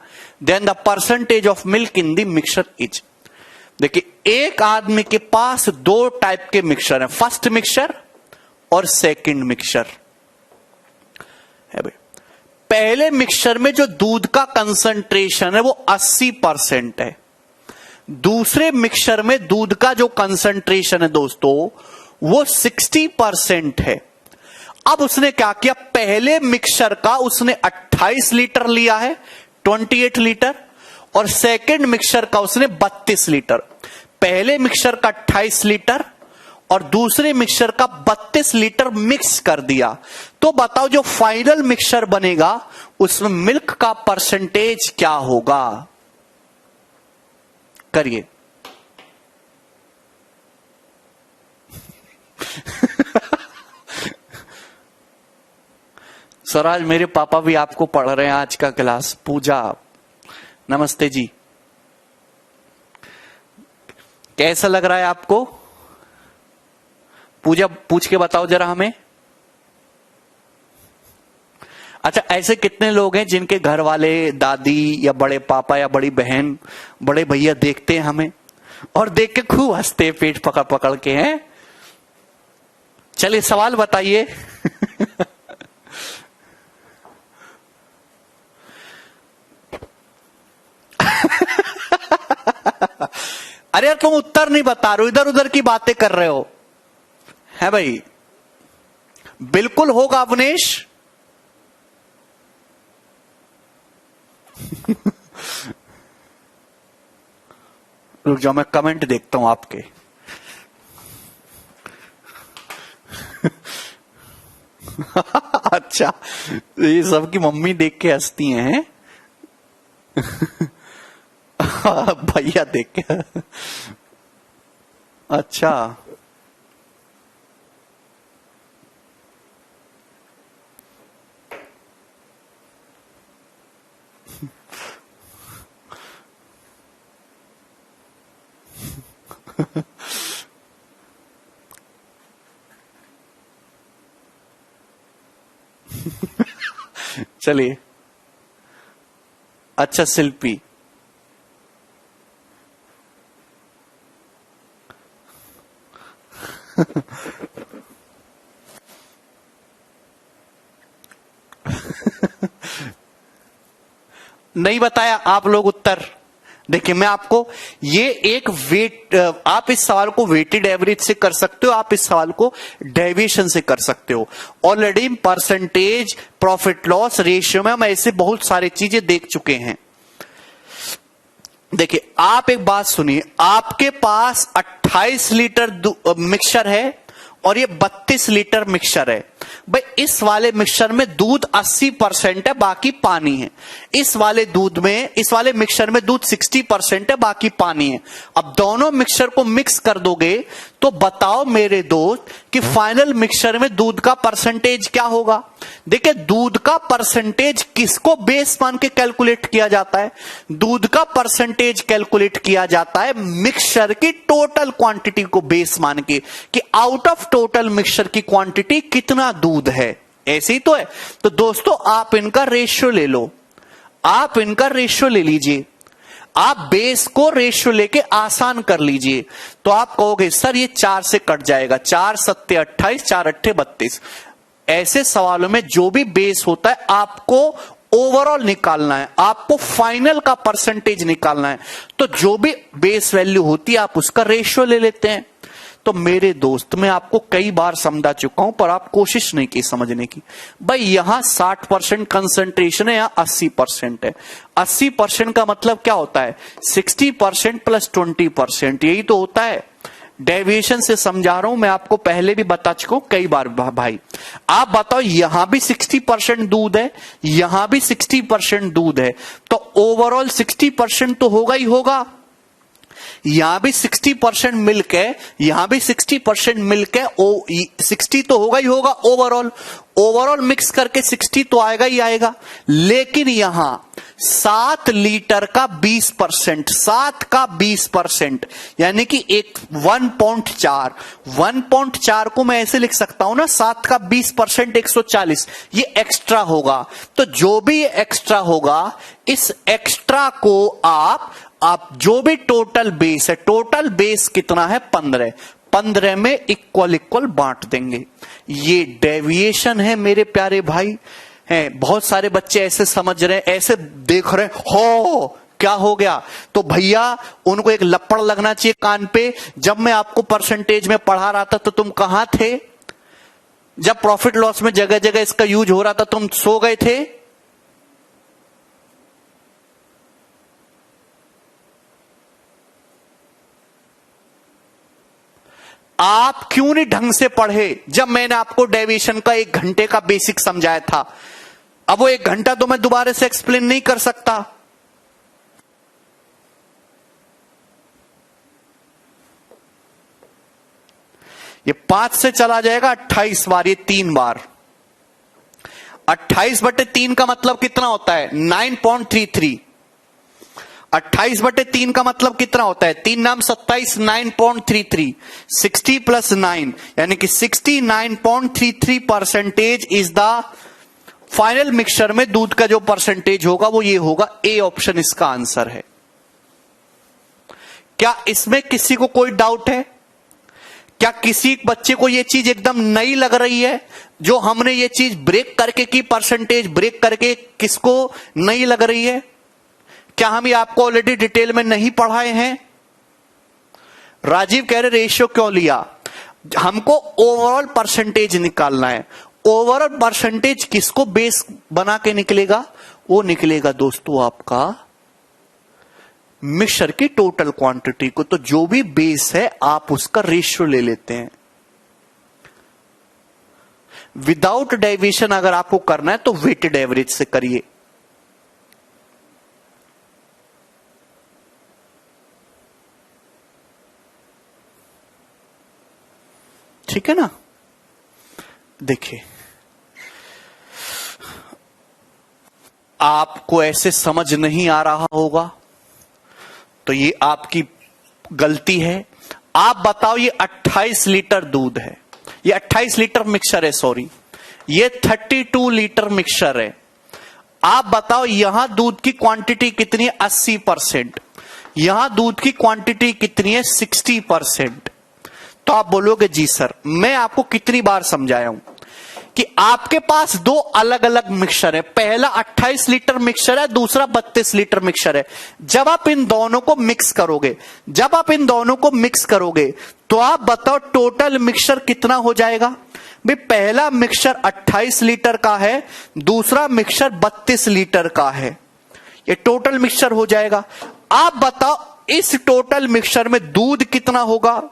then the percentage of milk in the mixture is. देखिए एक आदमी के पास दो टाइप के मिक्सचर हैं, फर्स्ट मिक्सचर और सेकंड मिक्सचर है भाई। पहले मिक्सचर में जो दूध का कंसंट्रेशन है वो 80% है। दूसरे मिक्सचर में दूध का जो कंसंट्रेशन है दोस्तों वो 60% है। अब उसने क्या किया, पहले मिक्सचर का उसने 28 लीटर लिया है 28 लीटर और सेकंड मिक्सचर का उसने 32 लीटर। पहले मिक्सचर का 28 लीटर और दूसरे मिक्सचर का 32 लीटर मिक्स कर दिया। तो बताओ जो फाइनल मिक्सचर बनेगा उसमें मिल्क का परसेंटेज क्या होगा। करिए। सर आज मेरे पापा भी आपको पढ़ रहे हैं आज का क्लास। पूजा नमस्ते जी, कैसा लग रहा है आपको? पूजा पूछ के बताओ जरा हमें। अच्छा ऐसे कितने लोग हैं जिनके घर वाले दादी या बड़े पापा या बड़ी बहन बड़े भैया देखते हैं हमें और देख के खूब हंसते पेट पकड़ पकड़ के हैं? चलिए सवाल बताइए। अरे यार तुम उत्तर नहीं बता रहे हो, इधर उधर की बातें कर रहे हो है भाई। बिल्कुल होगा अवनेश। रुक जाओ मैं कमेंट देखता हूं आपके। अच्छा ये सबकी मम्मी देख के हंसती हैं। भैया देख के। अच्छा चलिए। अच्छा शिल्पी नहीं बताया आप लोग उत्तर। देखिए मैं आपको ये एक वेट, आप इस सवाल को वेटेड एवरेज से कर सकते हो, आप इस सवाल को डेविएशन से कर सकते हो। Already percentage profit loss ratio में हम ऐसे बहुत सारी चीजें देख चुके हैं। देखिए आप एक बात सुनिए, आपके पास 28 लीटर मिक्सचर है और ये 32 लीटर मिक्सचर है। भाई इस वाले मिक्सचर में दूध 80% है, बाकी पानी है। इस वाले मिक्सचर में दूध 60% है, बाकी पानी है। अब दोनों मिक्सचर को मिक्स कर दोगे तो बताओ मेरे दोस्त कि फाइनल मिक्सचर में दूध का परसेंटेज क्या होगा। देखिए, दूध का परसेंटेज किसको बेस मान के कैलकुलेट किया जाता है? दूध का परसेंटेज कैलकुलेट किया जाता है मिक्सचर की टोटल क्वांटिटी को बेस मान के, कि आउट ऑफ टोटल मिक्सचर की क्वांटिटी कितना दूध है। ऐसे ही तो है। तो दोस्तों, आप इनका रेशियो ले लो, आप इनका रेशियो ले लीजिए, आप बेस को रेशियो लेके आसान कर लीजिए। तो आप कहोगे सर ये 4 से कट जाएगा, 4 सत्ते 28, 4 अट्ठे 32। ऐसे सवालों में जो भी बेस होता है आपको ओवरऑल निकालना है, आपको फाइनल का परसेंटेज निकालना है। तो जो भी बेस वैल्यू होती है आप उसका रेशियो ले लेते हैं। तो मेरे दोस्त, मैं आपको कई बार समझा चुका हूं पर आप कोशिश नहीं की समझने की। भाई यहां 60% कंसंट्रेशन है, यहां 80% है। 80% का मतलब क्या होता है? 60% प्लस 20%, यही तो होता है। डेविएशन से समझा रहा हूं मैं, आपको पहले भी बता चुका हूं कई बार। भाई आप बताओ, यहां भी 60% दूध है, यहां भी 60% दूध है, तो ओवरऑल 60% तो होगा ही होगा। यहां भी 60% मिल्क है, यहां भी 60% मिल्क है, 60 तो होगा ही होगा ओवरऑल मिक्स करके 60 तो आएगा ही आएगा। लेकिन यहां 7 लीटर का 20%, 7 का 20%, यानी कि 1.4 को मैं ऐसे लिख सकता हूं ना, 7 का 20% 140, ये एक्स्ट्रा होगा। तो जो भी एक्स्ट्रा होगा, इस एक्स्ट्रा को आप जो भी टोटल बेस है, टोटल बेस कितना है? 15 में इक्वल बांट देंगे। ये डेविएशन है मेरे प्यारे भाई। हैं बहुत सारे बच्चे ऐसे समझ रहे हैं, ऐसे देख रहे हैं, हो क्या हो गया? तो भैया उनको एक लपड़ लगना चाहिए कान पे। जब मैं आपको परसेंटेज में पढ़ा रहा था तो तुम कहां थे? जब प्रॉफिट लॉस में जगह जगह इसका यूज हो रहा था तुम सो गए थे? आप क्यों नहीं ढंग से पढ़े जब मैंने आपको डेविएशन का 1 घंटे का बेसिक समझाया था? अब वो 1 घंटा तो मैं दोबारा से एक्सप्लेन नहीं कर सकता। ये 5 से चला जाएगा 28 बार, ये 3 बार। 28/3 का मतलब कितना होता है? 9.33। 28/3 का मतलब कितना होता है? 3 नाम 27, 9.33, 60 + 9, यानी कि 69.33% इज द फाइनल मिक्सचर में दूध का जो परसेंटेज होगा वो ये होगा। ए ऑप्शन इसका आंसर है। क्या इसमें किसी को कोई डाउट है? क्या किसी बच्चे को ये चीज एकदम नई लग रही है? जो हमने ये चीज ब्रेक करके की, परसेंटेज ब्रेक करके, किसको नई लग रही है? क्या हम ये आपको ऑलरेडी डिटेल में नहीं पढ़ाए हैं? राजीव कह रहे रेशियो क्यों लिया? हमको ओवरऑल परसेंटेज निकालना है। ओवरऑल परसेंटेज किसको बेस बना के निकलेगा? वो निकलेगा दोस्तों आपका मिक्सचर की टोटल क्वांटिटी को। तो जो भी बेस है आप उसका रेशियो ले लेते हैं। विदाउट डेविएशन अगर आपको करना है तो वेटेड एवरेज से करिए। ठीक है ना? देखिए, आपको ऐसे समझ नहीं आ रहा होगा तो ये आपकी गलती है। आप बताओ, ये 28 लीटर दूध है, ये 28 लीटर मिक्सचर है, सॉरी, ये 32 लीटर मिक्सचर है। आप बताओ यहां दूध की क्वांटिटी कितनी है? 80%। यहां दूध की क्वांटिटी कितनी है? 60%। तो आप बोलोगे जी सर, मैं आपको कितनी बार समझाया हूं कि आपके पास 2 अलग अलग मिक्सचर है। पहला 28 लीटर मिक्सचर है, दूसरा 32 लीटर मिक्सचर है। जब आप इन दोनों को मिक्स करोगे, तो आप बताओ टोटल मिक्सचर कितना हो जाएगा? भाई पहला मिक्सचर 28 लीटर का है, दूसरा मिक्सचर 32 लीटर का है। ये टोटल मिक्सचर हो जाएगा। आप बताओ इस टोटल मिक्सचर में दूध कितना होगा?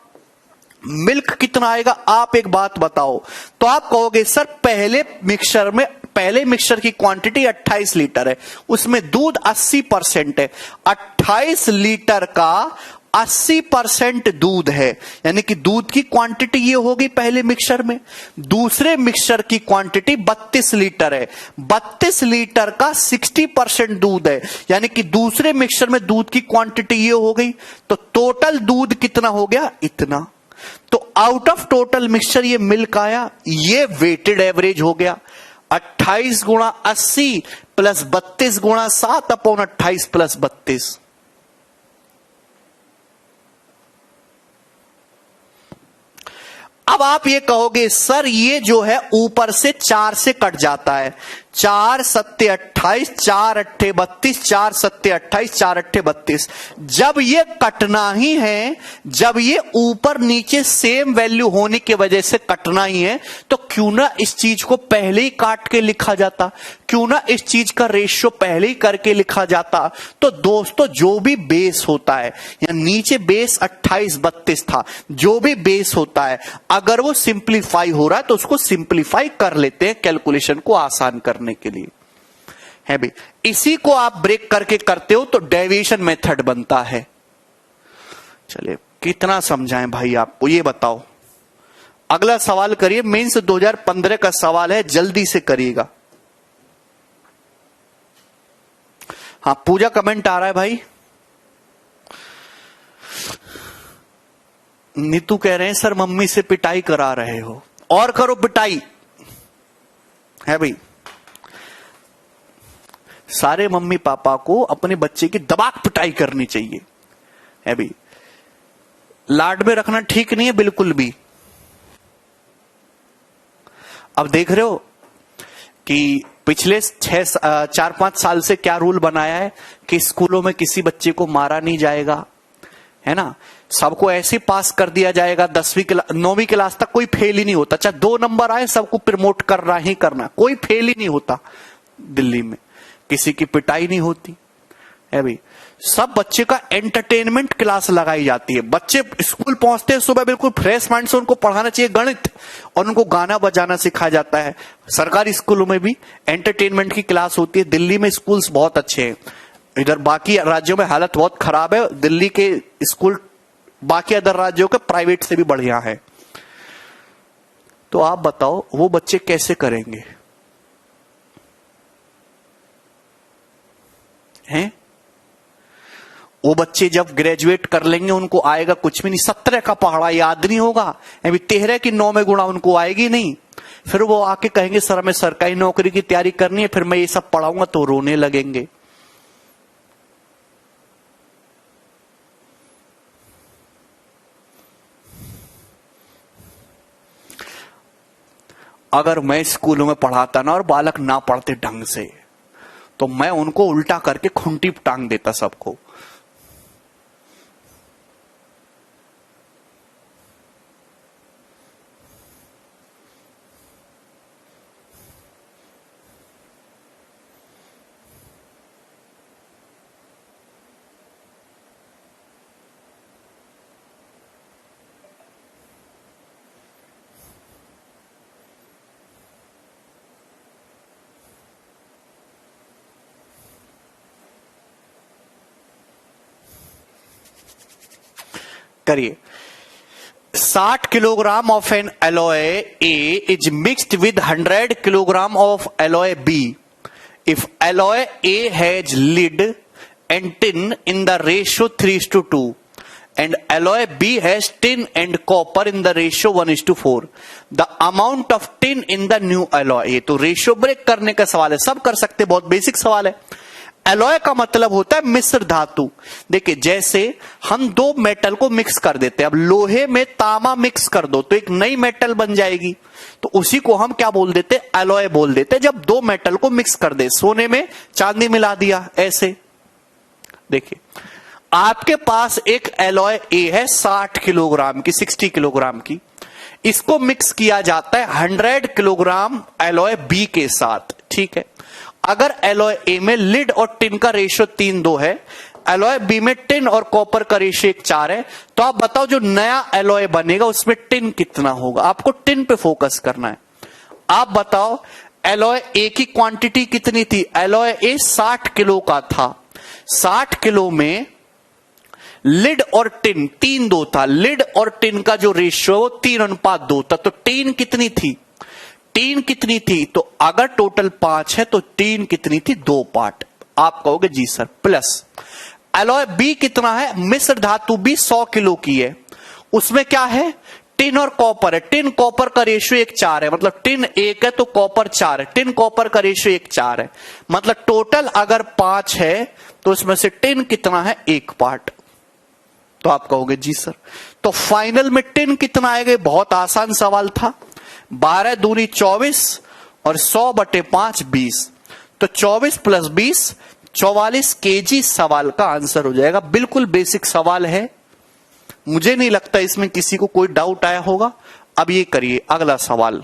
मिल्क कितना आएगा? आप एक बात बताओ। तो आप कहोगे सर पहले मिक्सचर की क्वांटिटी 28 लीटर है, उसमें दूध 80% है। 28 लीटर का 80% दूध है, यानी कि दूध की क्वांटिटी ये होगी पहले मिक्सचर में। दूसरे मिक्सचर की क्वांटिटी 32 लीटर है, 32 लीटर का 60% दूध है, यानी कि दूसरे मिक्सचर में दूध की क्वांटिटी ये हो गई। तो टोटल दूध कितना हो गया? इतना। तो आउट ऑफ टोटल मिक्सचर ये मिल्क आया, ये वेटेड एवरेज हो गया। 28 गुणा 80 प्लस 32 गुणा 7/28 प्लस 32। अब आप ये कहोगे सर ये जो है ऊपर से 4 से कट जाता है, 4 सत्ते 28, 4 अट्ठे 32, 4 सत्ते 28, 4 अट्ठे 32। जब ये कटना ही है, जब ये ऊपर नीचे सेम वैल्यू होने की वजह से कटना ही है, तो क्यों ना इस चीज को पहले ही काट के लिखा जाता, क्यों ना इस चीज का रेशियो पहले ही करके लिखा जाता। तो दोस्तों जो भी बेस होता है, या नीचे बेस 28 32 था, जो भी बेस होता है अगर वो सिंप्लीफाई हो रहा है तो उसको सिंप्लीफाई कर लेते हैं कैलकुलेशन को आसान करने के लिए, है भी। इसी को आप ब्रेक करके करते हो तो डेविएशन मेथड बनता है। चलिए कितना समझाएं भाई आपको, ये बताओ। अगला सवाल करिए, मेंस 2015 का सवाल है, जल्दी से करिएगा। हाँ पूजा कमेंट आ रहा है भाई। नीतू कह रहे हैं सर मम्मी से पिटाई करा रहे हो, और करो पिटाई, है भाई। सारे मम्मी पापा को अपने बच्चे की दबाक पिटाई करनी चाहिए, है भाई। लाड में रखना ठीक नहीं है बिल्कुल भी। अब देख रहे हो कि पिछले 4-5 साल से क्या रूल बनाया है कि स्कूलों में किसी बच्चे को मारा नहीं जाएगा, है ना। सबको ऐसे पास कर दिया जाएगा, 9वीं क्लास तक कोई फेल ही नहीं होता, चाहे 2 नंबर आए सबको प्रमोट करना ही करना, कोई फेल ही नहीं होता दिल्ली में, किसी की पिटाई नहीं होती, है भाई। सब बच्चे का एंटरटेनमेंट क्लास लगाई जाती है। बच्चे स्कूल पहुंचते हैं सुबह बिल्कुल फ्रेश माइंड से, उनको पढ़ाना चाहिए गणित, और उनको गाना बजाना सिखाया जाता है। सरकारी स्कूलों में भी एंटरटेनमेंट की क्लास होती है। दिल्ली में स्कूल्स बहुत अच्छे हैं, इधर बाकी राज्यों में हालत बहुत खराब है। दिल्ली के स्कूल बाकी अदर राज्यों के प्राइवेट से भी बढ़िया है। तो आप बताओ वो बच्चे कैसे करेंगे, हैं? वो बच्चे जब ग्रेजुएट कर लेंगे उनको आएगा कुछ भी नहीं, 17 का पहाड़ा याद नहीं होगा, अभी 13 की 9 में गुणा उनको आएगी नहीं। फिर वो आके कहेंगे सर हमें सरकारी नौकरी की तैयारी करनी है, फिर मैं ये सब पढ़ाऊंगा, तो रोने लगेंगे। अगर मैं स्कूलों में पढ़ाता ना और बालक ना पढ़ते ढंग से, तो मैं उनको उल्टा करके खूंटी टांग देता सबको। करिए। 60 kilogram of an alloy A is mixed with 100 kilogram of alloy B if alloy A has lead and tin in the ratio 3:2 and alloy B has tin and copper in the ratio 1:4. The amount of tin in the new alloy, ये तो ratio break करने का सवाल है, सब कर सकते, बहुत बेसिक सवाल है। एलॉय का मतलब होता है मिश्र धातु। देखिए जैसे हम 2 मेटल को मिक्स कर देते हैं, अब लोहे में तांबा मिक्स कर दो तो एक नई मेटल बन जाएगी, तो उसी को हम क्या बोल देते हैं? एलॉय बोल देते हैं। जब 2 मेटल को मिक्स कर दे, सोने में चांदी मिला दिया ऐसे। देखिए आपके पास एक एलॉय ए है 60 किलोग्राम की, 60 किलोग्राम की, इसको मिक्स किया जाता है 100 किलोग्राम एलॉय बी के साथ, ठीक है। अगर एलॉय ए में लिड और टिन का रेशियो 3:2 है, एलॉय बी में टिन और कॉपर का रेशियो 1:4 है, तो आप बताओ जो नया एलॉय बनेगा उसमें टिन कितना होगा। आपको टिन पे फोकस करना है। आप बताओ एलॉय ए की क्वांटिटी कितनी थी, एलॉय ए 60 किलो का था। 60 किलो में लिड और टिन 3:2 था। लिड और टिन का जो रेशियो 3:2 था। तो टिन कितनी थी, टीन कितनी थी, तो अगर टोटल 5 है तो टीन कितनी थी, 2 पार्ट। आप कहोगे जी सर। प्लस एलॉय बी कितना है, मिश्र धातु बी 100 किलो की है, उसमें क्या है, टिन और कॉपर है। टिन कॉपर का रेशियो 1:4 है, मतलब टिन 1 है तो कॉपर 4 है। टिन कॉपर का रेशियो 1:4 है, मतलब टोटल अगर 5 है तो उसमें से टिन कितना है, 1 पार्ट। तो आप कहोगे जी सर। तो फाइनल में टिन कितना आएगा, बहुत आसान सवाल था। 12 दूनी 24 और 100/5 20, तो 24 + 20 44 केजी सवाल का आंसर हो जाएगा। बिल्कुल बेसिक सवाल है, मुझे नहीं लगता इसमें किसी को कोई डाउट आया होगा। अब ये करिए अगला सवाल।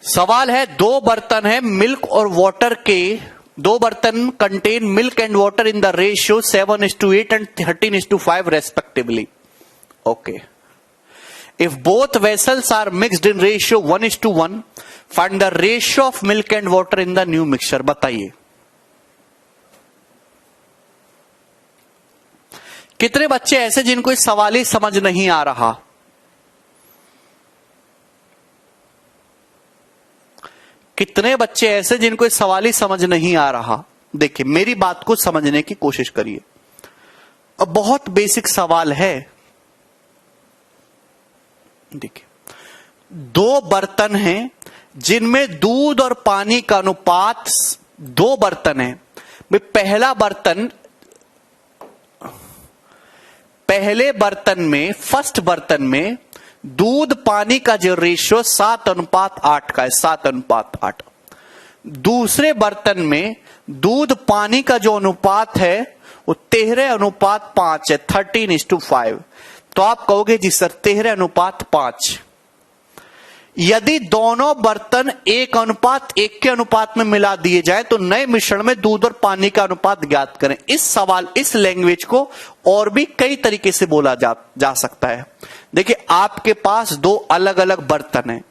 सवाल है, 2 बर्तन है मिल्क और वाटर के, 2 बर्तन contain milk and water in the ratio 7:8 and 13:5 respectively. Okay, if both vessels are mixed in ratio 1:1, find the ratio of milk and water in the new mixture. बताइए कितने बच्चे ऐसे जिनको इस सवाल ही समझ नहीं आ रहा। कितने बच्चे ऐसे जिनको इस सवाल ही समझ नहीं आ रहा। देखिए मेरी बात को समझने की कोशिश करिए। अब बहुत बेसिक सवाल है। देखिए 2 बर्तन हैं जिनमें दूध और पानी का अनुपात, 2 बर्तन है। पहले बर्तन में, फर्स्ट बर्तन में दूध पानी का जो रेशियो 7:8 का है, 7:8। दूसरे बर्तन में दूध पानी का जो अनुपात है वो 13:5 है, 13:5। तो आप कहोगे जी सर 13:5। यदि दोनों बर्तन 1:1 के अनुपात में मिला दिए जाए तो नए मिश्रण में दूध और पानी का अनुपात ज्ञात करें। इस लैंग्वेज को और भी कई तरीके से बोला जा सकता है। देखिए आपके पास 2 अलग अलग बर्तन हैं।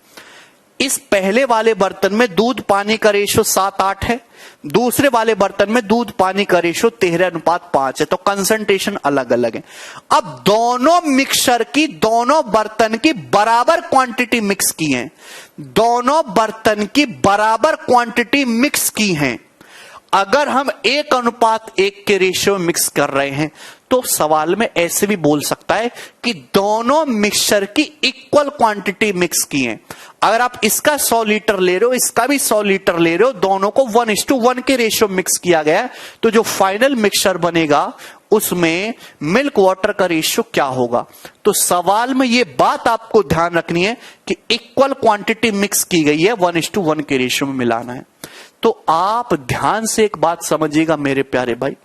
इस पहले वाले बर्तन में दूध पानी का रेशियो 7:8 है, दूसरे वाले बर्तन में दूध पानी का रेशियो 13:5 है, तो कंसंट्रेशन अलग अलग है। अब दोनों मिक्सचर की, दोनों बर्तन की बराबर क्वांटिटी मिक्स की है, दोनों बर्तन की बराबर क्वांटिटी मिक्स की है। अगर हम 1:1 के रेशियो में मिक्स कर रहे हैं तो सवाल में ऐसे भी बोल सकता है कि दोनों मिक्सचर की इक्वल क्वांटिटी मिक्स की है। अगर आप इसका 100 लीटर ले रहे हो, इसका भी 100 लीटर ले रहे हो, दोनों को 1:1 के रेशियो मिक्स किया गया है, तो जो फाइनल मिक्सचर बनेगा उसमें मिल्क वाटर का रेशियो क्या होगा। तो सवाल में यह बात आपको ध्यान रखनी है कि इक्वल क्वांटिटी मिक्स की गई है, 1:1 के रेशियो में मिलाना है। तो आप ध्यान से एक बात समझिएगा मेरे प्यारे भाई,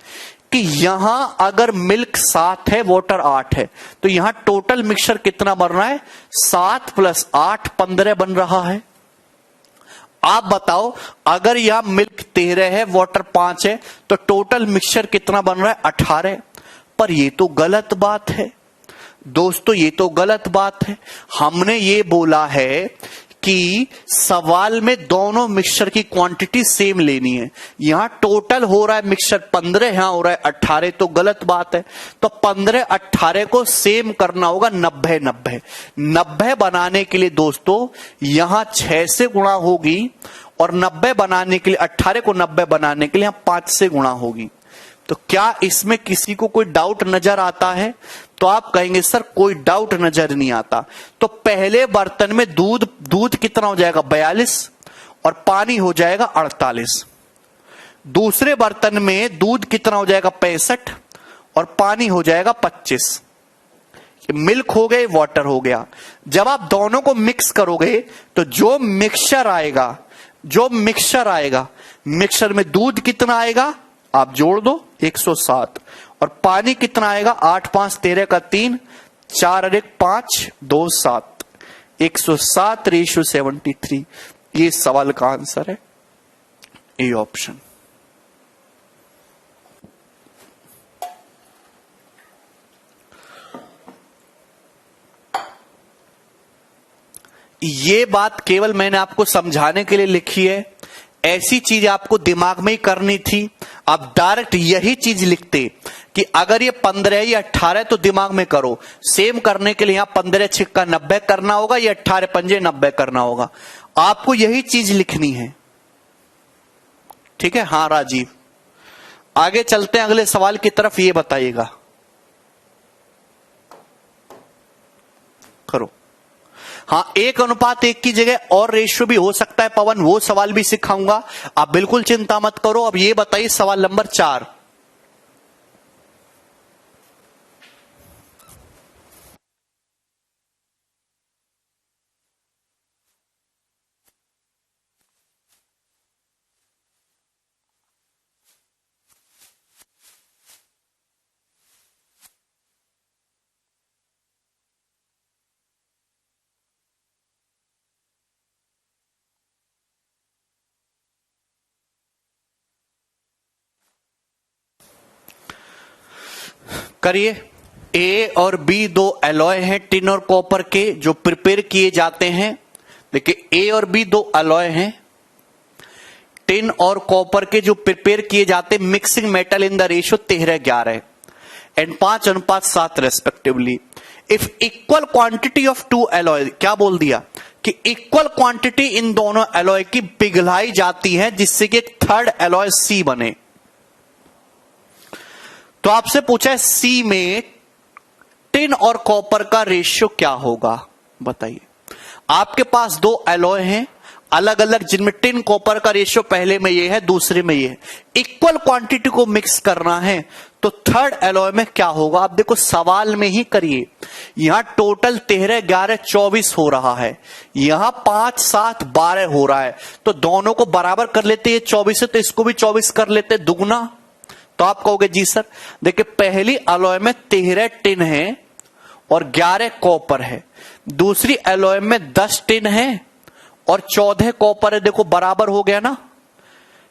कि यहां अगर मिल्क 7 है, वाटर 8 है, तो यहां टोटल मिक्सचर कितना बन रहा है, 7 + 8 15 बन रहा है। आप बताओ अगर यहां मिल्क 13 है, वाटर 5 है, तो टोटल मिक्सचर कितना बन रहा है, 18। पर ये तो गलत बात है दोस्तों, ये तो गलत बात है। हमने ये बोला है कि सवाल में दोनों मिक्सचर की क्वांटिटी सेम लेनी है। यहां टोटल हो रहा है मिक्सचर 15, यहां हो रहा है 18, तो गलत बात है। तो 15 18 को सेम करना होगा 90 90। 90 बनाने के लिए दोस्तों यहां 6 से गुणा होगी, और 90 बनाने के लिए, 18 को 90 बनाने के लिए यहां 5 से गुणा होगी। तो क्या इसमें किसी को कोई डाउट नजर आता है? तो आप कहेंगे सर कोई डाउट नजर नहीं आता। तो पहले बर्तन में दूध कितना हो जाएगा, 42, और पानी हो जाएगा 48। दूसरे बर्तन में दूध कितना हो जाएगा, 65, और पानी हो जाएगा 25। मिल्क हो गए, वाटर हो गया। जब आप दोनों को मिक्स करोगे तो जो मिक्सचर आएगा, मिक्सचर में दूध कितना आएगा, आप जोड़ दो 107, और पानी कितना आएगा, 8 5 13 का 3, 4 और 1 5 2 7, 107 × 73। ये इस सवाल का आंसर है ए ऑप्शन। ये बात केवल मैंने आपको समझाने के लिए लिखी है, ऐसी चीज आपको दिमाग में ही करनी थी। आप डायरेक्ट यही चीज लिखते कि अगर ये 15 या 18 तो दिमाग में करो। सेम करने के लिए यहां 15 छिक्का 90 करना होगा, या 18 पंजे 90 करना होगा। आपको यही चीज लिखनी है, ठीक है। हाँ राजीव, आगे चलते हैं अगले सवाल की तरफ। ये बताइएगा, करो। हाँ, 1:1 की जगह और रेशियो भी हो सकता है पवन, वो सवाल भी सिखाऊंगा, आप बिल्कुल चिंता मत करो। अब ये बताइए सवाल नंबर 4। करिए। ए और बी दो एलॉय हैं टिन और कॉपर के, जो प्रिपेयर किए जाते हैं। देखिए, ए और बी दो एलॉय हैं टिन और कॉपर के, जो प्रिपेयर किए जाते हैं mixing metal in the ratio 13:11 and 5:7 respectively. If equal quantity of two alloy, क्या बोल दिया कि इक्वल क्वांटिटी इन दोनों एलॉय की पिघलाई जाती है, जिससे कि एक थर्ड एलॉय सी बने। तो आपसे पूछा है सी में टिन और कॉपर का रेशियो क्या होगा, बताइए। आपके पास दो एलॉय हैं अलग अलग, जिनमें टिन कॉपर का रेशियो पहले में ये है, दूसरे में ये है। इक्वल क्वांटिटी को मिक्स करना है तो थर्ड एलॉय में क्या होगा। आप देखो सवाल में ही करिए। यहां टोटल 13, 11, 24 हो रहा है, यहां 5, 7, 12 हो रहा है। तो दोनों को बराबर कर लेते, ये 24 है तो इसको भी 24 कर लेते, दुगना। तो आप कहोगे जी सर, देखिए पहली एलॉय में 13 टिन है और 11 कॉपर है, दूसरी एलॉय में 10 टिन है और 14 कॉपर है। देखो बराबर हो गया ना,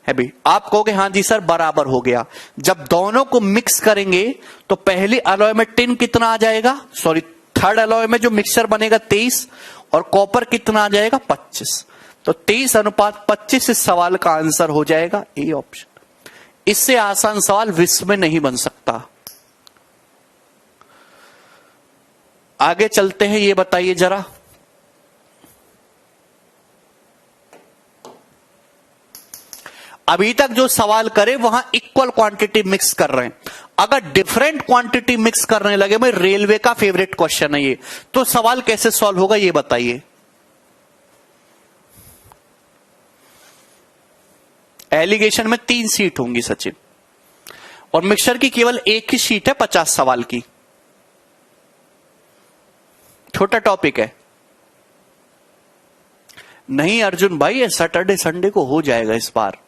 है भी। आप कहोगे हाँ जी सर बराबर हो गया। जब दोनों को मिक्स करेंगे तो पहली एलॉय में टिन कितना आ जाएगा, सॉरी थर्ड एलॉय में जो मिक्सचर बनेगा 23, और कॉपर कितना आ जाएगा 25। तो 23:25 इस सवाल का आंसर हो जाएगा ए ऑप्शन। इससे आसान सवाल विश्व में नहीं बन सकता। आगे चलते हैं, ये बताइए जरा। अभी तक जो सवाल करे वहां इक्वल क्वांटिटी मिक्स कर रहे हैं। अगर डिफरेंट क्वांटिटी मिक्स करने लगे, भाई रेलवे का फेवरेट क्वेश्चन है ये, तो सवाल कैसे सॉल्व होगा ये बताइए। एलिगेशन में 3 सीट होंगी सचिन, और मिक्सचर की केवल एक ही सीट है 50 सवाल की। छोटा टॉपिक है। नहीं अर्जुन भाई, ये सैटरडे संडे को हो जाएगा इस बार।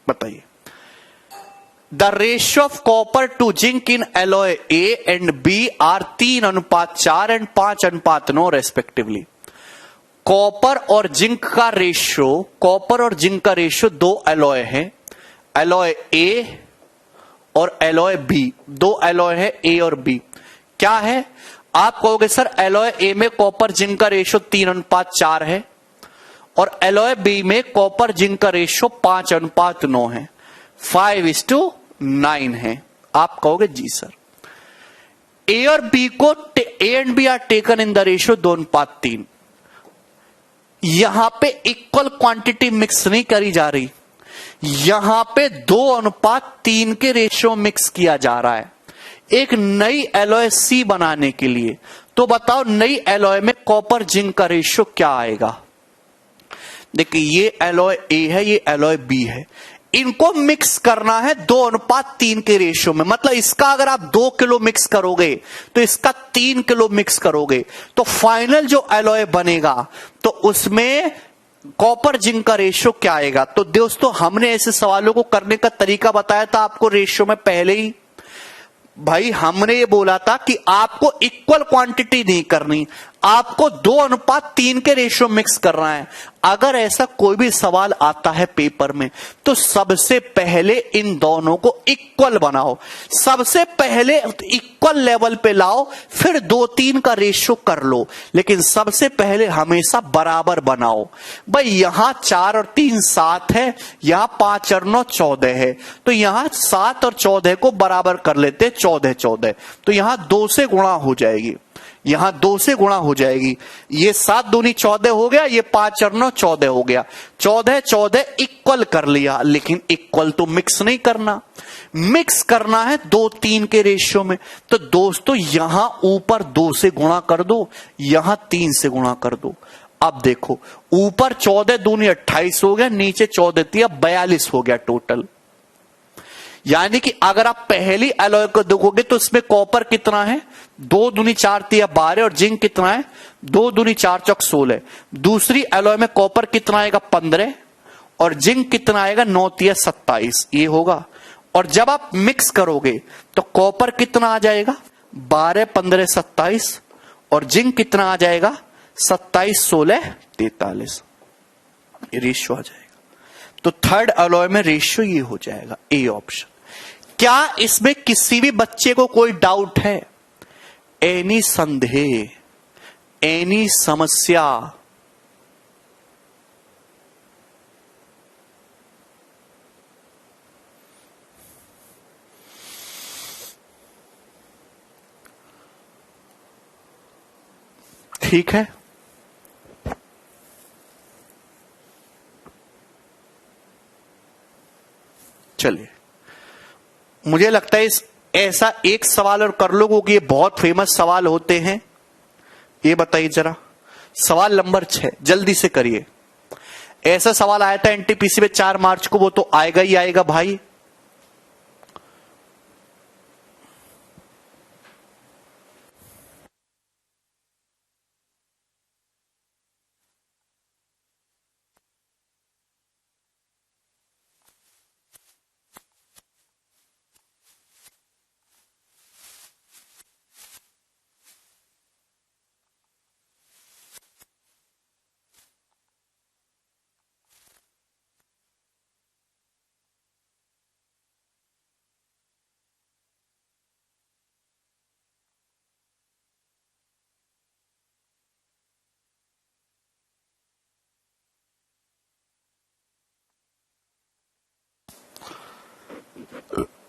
बताइए। The ratio of copper to zinc in alloy A and B are 3:4 and 5:9 respectively. Copper और जिंक का रेशियो, कॉपर और जिंक का रेशियो दो एलॉय है, एलॉय ए और एलॉय बी। दो एलॉय है ए और बी। क्या है, आप कहोगे सर एलॉय ए में कॉपर जिंक का रेशियो 3:4 है और एलॉय बी में कॉपर जिंक का रेशियो 5:9 है, 5:9 है। आप कहोगे जी सर। ए और बी को, A and B are taken in the ratio 2:3। यहां पे इक्वल क्वांटिटी मिक्स नहीं करी जा रही, यहां पे 2:3 के रेशियो मिक्स किया जा रहा है एक नई एलॉय सी बनाने के लिए। तो बताओ नई एलॉय में कॉपर जिंक का रेशियो क्या आएगा। देखिए ये एलॉय ए है, ये एलॉय बी है, इनको मिक्स करना है 2:3 के रेशियो में। मतलब इसका अगर आप 2 किलो मिक्स करोगे तो इसका 3 किलो मिक्स करोगे, तो फाइनल जो एलॉय बनेगा तो उसमें कॉपर जिंक का रेशियो क्या आएगा। तो दोस्तों हमने ऐसे सवालों को करने का तरीका बताया था आपको रेशियो में पहले ही। भाई हमने ये बोला था कि आपको इक्वल क्वांटिटी नहीं करनी, आपको 2:3 के रेशियो मिक्स करना है। अगर ऐसा कोई भी सवाल आता है पेपर में तो सबसे पहले इन दोनों को इक्वल बनाओ, सबसे पहले इक्वल लेवल पे लाओ, फिर 2-3 का रेशियो कर लो, लेकिन सबसे पहले हमेशा बराबर बनाओ। भाई यहां 4 और 3 7 है, यहां 5 और 9 14 है, तो यहां 7 और 14 को बराबर कर लेते, 14 तो यहां 2 से गुणा हो जाएगी, यहां 2 से गुणा हो जाएगी। ये 7 दूनी 14 हो गया, ये 5 और 9 14 हो गया, 14 इक्वल कर लिया, लेकिन इक्वल तो मिक्स नहीं करना, मिक्स करना है 2-3 के रेशियो में। तो दोस्तों यहां ऊपर 2 से गुणा कर दो, यहां 3 से गुणा कर दो। अब देखो ऊपर 14 दूनी 28 हो गया, नीचे 14 42 हो गया टोटल। यानी कि अगर आप पहली एलॉय को देखोगे तो इसमें कॉपर कितना है, 2 दूनी 4 तिया 12, और जिंक कितना है, 2 दूनी 4 चौक 16। दूसरी एलॉय में कॉपर कितना आएगा 15, और जिंक कितना आएगा 9 तिया 27, ये होगा। और जब आप मिक्स करोगे तो कॉपर कितना आ जाएगा 12 15 27, और जिंक कितना आ जाएगा 27 16 43, ये रेशियो आ जाएगा। तो थर्ड एलॉय में रेशियो ये हो जाएगा, ए ऑप्शन। क्या इसमें किसी भी बच्चे को कोई डाउट है, एनी संदेह, एनी समस्या? ठीक है, चलिए मुझे लगता है इस ऐसा एक सवाल और कर लो, क्योंकि ये बहुत फेमस सवाल होते हैं। ये बताइए जरा, सवाल नंबर 6 जल्दी से करिए। ऐसा सवाल आया था एनटीपीसी में 4 मार्च को, वो तो आएगा ही आएगा भाई।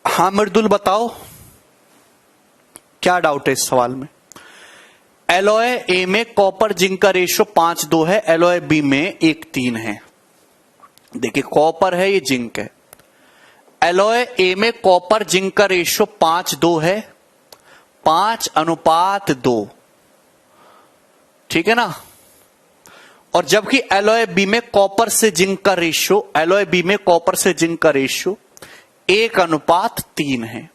हाँ मृदुल बताओ, क्या डाउट है इस सवाल में? एलॉय ए में कॉपर जिंक का रेशियो 5:2 है, एलॉय बी में 1:3 है। देखिए कॉपर है, ये जिंक है। एलॉय ए में कॉपर जिंक का रेशियो 5:2 है, 5:2, ठीक है ना। और जबकि एलॉय बी में कॉपर से जिंक का रेशियो, एलॉय बी में कॉपर से जिंक का रेशियो 1:3 है।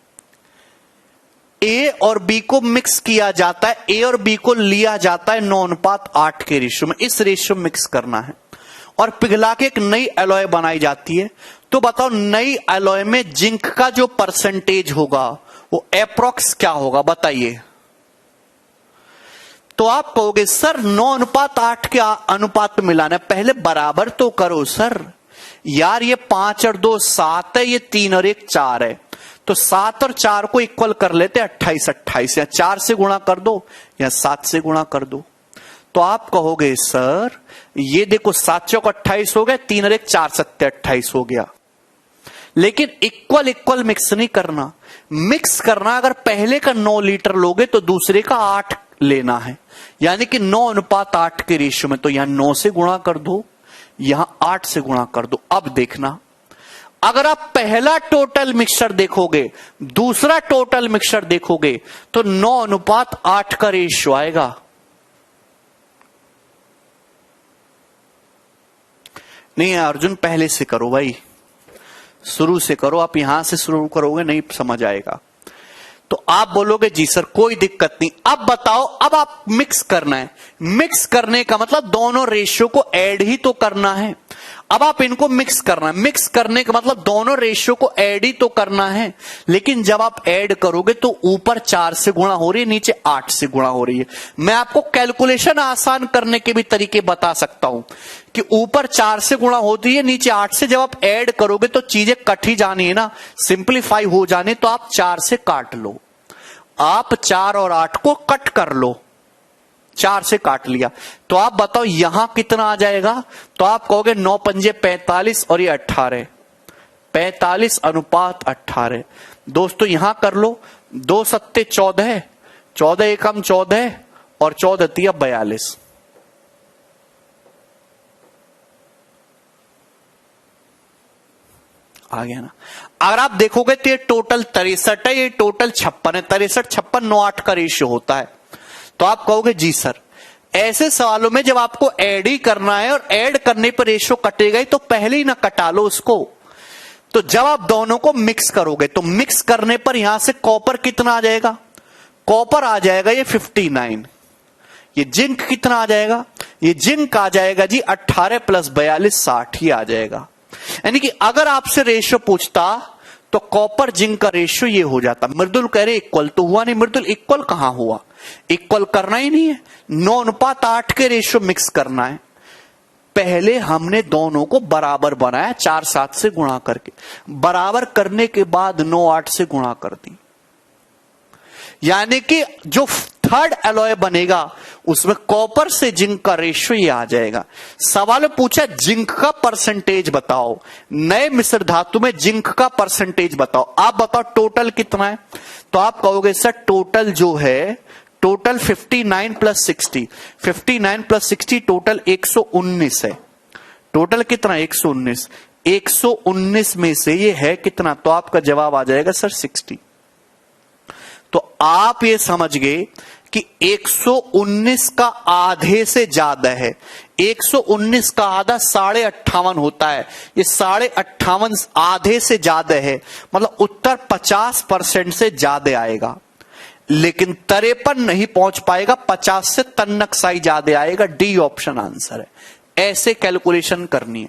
ए और बी को मिक्स किया जाता है, ए और बी को लिया जाता है 9:8 के रेशियो में, इस रेशियो में मिक्स करना है और पिघला के एक नई एलॉय बनाई जाती है। तो बताओ नई एलॉय में जिंक का जो परसेंटेज होगा वो एप्रोक्स क्या होगा, बताइए। तो आप कहोगे सर 9:8 के अनुपात में मिलाना है, पहले बराबर तो करो सर। यार ये 5 और 2 7 है, ये 3 और 1 4 है, तो 7 और 4 को इक्वल कर लेते 28, या 4 से गुणा कर दो या 7 से गुणा कर दो। तो आप कहोगे सर ये देखो 7 चौक 28 हो गए, 3 और 1 4 7 28 हो गया। लेकिन इक्वल मिक्स नहीं करना, मिक्स करना अगर पहले का 9 लीटर लोगे तो दूसरे का 8 लेना है, यानी कि 9:8 के रेशियो में। तो यहां 9 से गुणा कर दो, यहां 8 से गुणा कर दो। अब देखना, अगर आप पहला टोटल मिक्सचर देखोगे, दूसरा टोटल मिक्सचर देखोगे तो 9:8 का रेशियो आएगा। नहीं अर्जुन पहले से करो भाई, शुरू से करो, आप यहां से शुरू करोगे नहीं समझ आएगा। तो आप बोलोगे जी सर कोई दिक्कत नहीं। अब बताओ, अब आप मिक्स करना है, मिक्स करने का मतलब दोनों रेशियो को ऐड ही तो करना है। अब आप इनको मिक्स करना है। मिक्स करने का मतलब दोनों रेशियो को ऐड ही तो करना है, लेकिन जब आप ऐड करोगे तो ऊपर 4 से गुणा हो रही है, नीचे 8 से गुणा हो रही है। मैं आपको कैलकुलेशन आसान करने के भी तरीके बता सकता हूं कि ऊपर 4 से गुणा होती है, नीचे 8 से। जब आप ऐड करोगे तो चीजें कट ही जानी है ना, सिंप्लीफाई हो जाने, तो आप 4 से काट लो। आप 4 और 8 को कट कर लो, 4 से काट लिया तो आप बताओ यहां कितना आ जाएगा। तो आप कहोगे 9 पंजे 45 और ये 18, 45 अनुपात 18। दोस्तों यहां कर लो, 2 सत्ते 14, 14 एकम 14 और 14 तिया 42। आ गया ना। अगर आप देखोगे तो ये टोटल 63 है, ये टोटल 56 है। 63 56 9 8 का रेशियो होता है। तो आप कहोगे जी सर, ऐसे सवालों में जब आपको ऐड ही करना है और ऐड करने पर रेशियो कटेगा ही, तो पहले ही ना कटा लो उसको। तो जब आप दोनों को मिक्स करोगे तो मिक्स करने पर यहां से कॉपर कितना आ जाएगा, कॉपर आ जाएगा ये 59। ये जिंक कितना आ जाएगा, ये जिंक आ जाएगा जी 18 प्लस 42 60 ही आ जाएगा। यानी कि अगर आपसे रेशियो पूछता तो कॉपर जिंक का रेशियो ये हो जाता। मृदुल कह रहे इक्वल, तो हुआ नहीं मृदुल, इक्वल कहां हुआ, इक्वल करना ही नहीं है। 9:8 के रेशियो मिक्स करना है। पहले हमने दोनों को बराबर बनाया 4 7 से गुणा करके, बराबर करने के बाद 9 8 से गुणा कर दी। यानी कि जो थर्ड एलॉय बनेगा उसमें कॉपर से जिंक का रेशियो ये आ जाएगा। सवाल पूछा जिंक का परसेंटेज बताओ, नए मिश्र धातु में जिंक का परसेंटेज बताओ। आप बताओ टोटल कितना है, तो आप कहोगे सर टोटल जो है, टोटल 59 प्लस 60, 59 प्लस 60 टोटल 119 है। टोटल कितना 119, 119 में से ये है कितना, तो आपका जवाब आ जाएगा सर 60। तो आप ये समझ गए कि 119 का आधे से ज्यादा है। 119 का आधा 58.5 होता है, ये 58.5 आधे से ज्यादा है, मतलब उत्तर 50% से ज्यादा आएगा। लेकिन 53 नहीं पहुंच पाएगा, 50 से तन्नकसाई ज्यादा आएगा। डी ऑप्शन आंसर है। ऐसे कैलकुलेशन करनी है।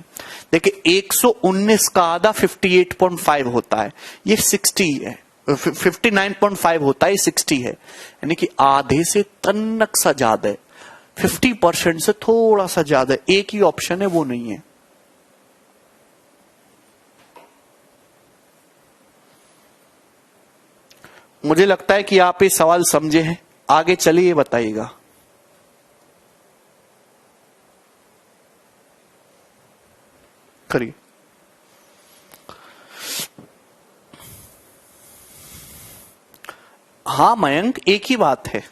देखिए 119 का आधा 58.5 होता है, ये 60 है, 59.5 होता है, 60 है, यानी कि आधे से तन्नक सा ज्यादा है, 50% से थोड़ा सा ज्यादा। एक ही ऑप्शन है, वो नहीं है। मुझे लगता है कि आप ये सवाल समझे हैं। आगे चलिए बताइएगा। करिए। हाँ मयंक, एक ही बात है।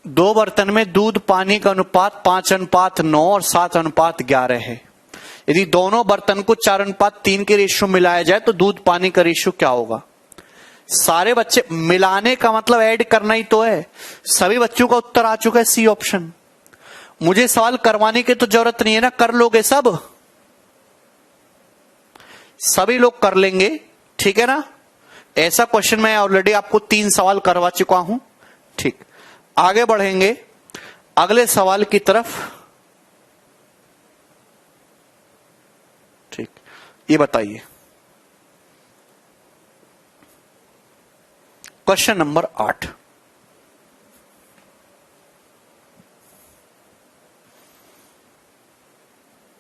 दो बर्तन में दूध पानी का अनुपात 5:9 और 7:11 है। यदि दोनों बर्तन को 4:3 के रेशियो मिलाया जाए तो दूध पानी का रेशियो क्या होगा? सारे बच्चे मिलाने का मतलब ऐड करना ही तो है। सभी बच्चों का उत्तर आ चुका है सी ऑप्शन। मुझे सवाल करवाने की तो जरूरत नहीं है ना, कर लोगे सब, सभी लोग कर लेंगे, ठीक है ना। ऐसा क्वेश्चन मैं ऑलरेडी आपको 3 सवाल करवा चुका हूं। ठीक, आगे बढ़ेंगे अगले सवाल की तरफ। ठीक, ये बताइए क्वेश्चन नंबर 8।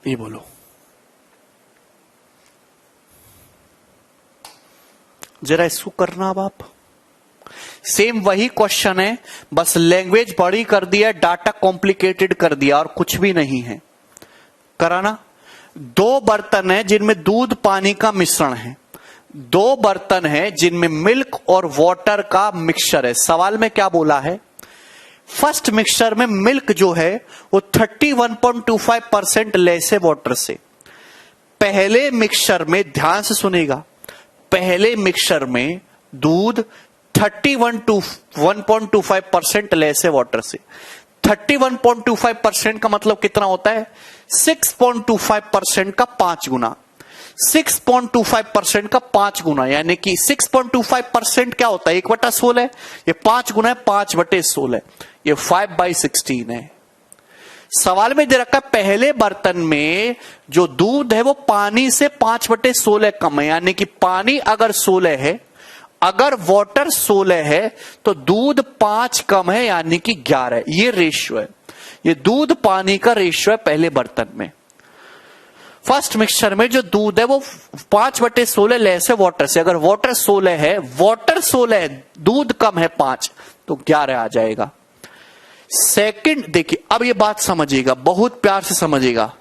ये बोलो, जरा इसको करना अब आप। सेम वही क्वेश्चन है, बस लैंग्वेज बड़ी कर दिया, डाटा कॉम्प्लिकेटेड कर दिया और कुछ भी नहीं है। कराना, 2 बर्तन है जिनमें दूध पानी का मिश्रण है, 2 बर्तन है जिनमें मिल्क और वाटर का मिक्सचर है। सवाल में क्या बोला है, फर्स्ट मिक्सचर में मिल्क जो है वो 31.25% लेस है वाटर से। पहले मिक्सचर में, ध्यान से सुनेगा, पहले मिक्सचर में दूध 31.25% लेस है वाटर से। 31.25% का मतलब कितना होता है, 6.25% का 5 गुना। 6.25% का 5 गुना, यानी कि 6.25% क्या होता है, 1/16 है, ये 5 गुना है 5/16, ये 5/16 है। सवाल में दे रखा है पहले बर्तन में जो दूध है वो पानी से 5/16 कम है, यानी कि पानी अगर 16 है, अगर वाटर 16 है तो दूध 5 कम है, यानी कि 11। ये रेशियो है, ये दूध पानी का रेशियो है पहले बर्तन में। फर्स्ट मिक्सचर में जो दूध है वो 5/16 लेस है वाटर से। अगर वाटर 16 है, वाटर 16 है, दूध कम है 5, तो 11 आ जाएगा। सेकंड देखिए, अब ये बात समझिएगा, बहुत प्यार से समझिएगा।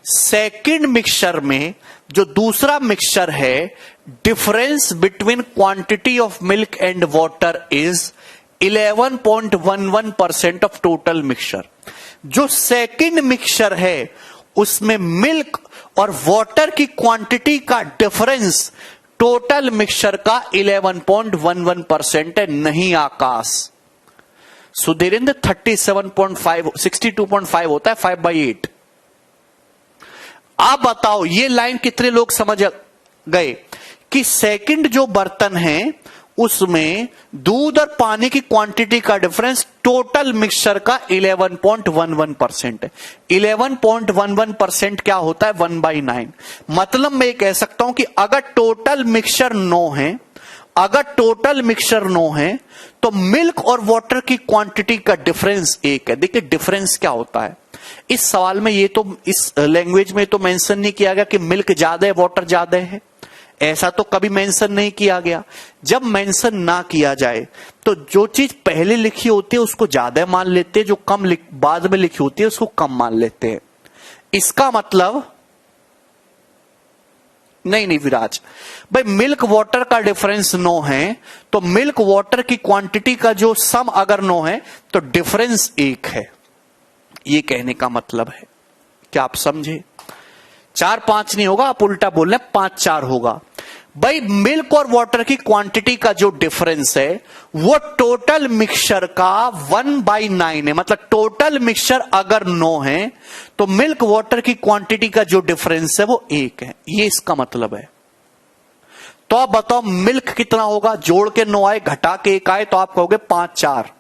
सेकंड मिक्सचर में जो दूसरा मिक्सचर है, difference between quantity of milk and water is 11.11% of total mixture. जो सेकंड मिक्सचर है उसमें मिल्क और वाटर की क्वांटिटी का डिफरेंस टोटल मिक्सचर का 11.11% है। नहीं आकाश, सुधीरेंद्र 37.5 62.5 होता है 5/8। आप बताओ ये लाइन कितने लोग समझ गए कि सेकंड जो बर्तन है उसमें दूध और पानी की क्वांटिटी का डिफरेंस टोटल मिक्सचर का 11.11% है। 11.11% क्या होता है, 1/9। मतलब मैं कह सकता हूं कि अगर टोटल मिक्सचर 9 है, अगर टोटल मिक्सचर 9 है तो मिल्क और वाटर की क्वांटिटी का डिफरेंस 1 है। देखिए डिफरेंस क्या होता है इस सवाल में, ये तो इस लैंग्वेज में तो मेंशन नहीं किया गया कि मिल्क ज्यादा है वाटर ज्यादा है, ऐसा तो कभी मेंशन नहीं किया गया। जब मेंशन ना किया जाए तो जो चीज पहले लिखी होती है उसको ज्यादा मान लेते हैं, जो कम बाद में लिखी होती है उसको कम मान लेते हैं। इसका मतलब नहीं विराज भाई, मिल्क वाटर का डिफरेंस 9 है तो मिल्क वाटर की क्वांटिटी का जो सम अगर 9 है तो डिफरेंस 1 है, ये कहने का मतलब है। क्या आप समझे? 4-5 नहीं होगा, आप उल्टा बोल रहे हैं 5-4 होगा। भाई मिल्क और वाटर की क्वांटिटी का जो डिफरेंस है वो टोटल मिक्सचर का 1/9 है। मतलब टोटल मिक्सचर अगर 9 है तो मिल्क वाटर की क्वांटिटी का जो डिफरेंस है वो 1 है, ये इसका मतलब है। तो आप बताओ मिल्क कितना होगा, जोड़ के 9 आए घटा के 1 आए तो आप कहोगे 5-4।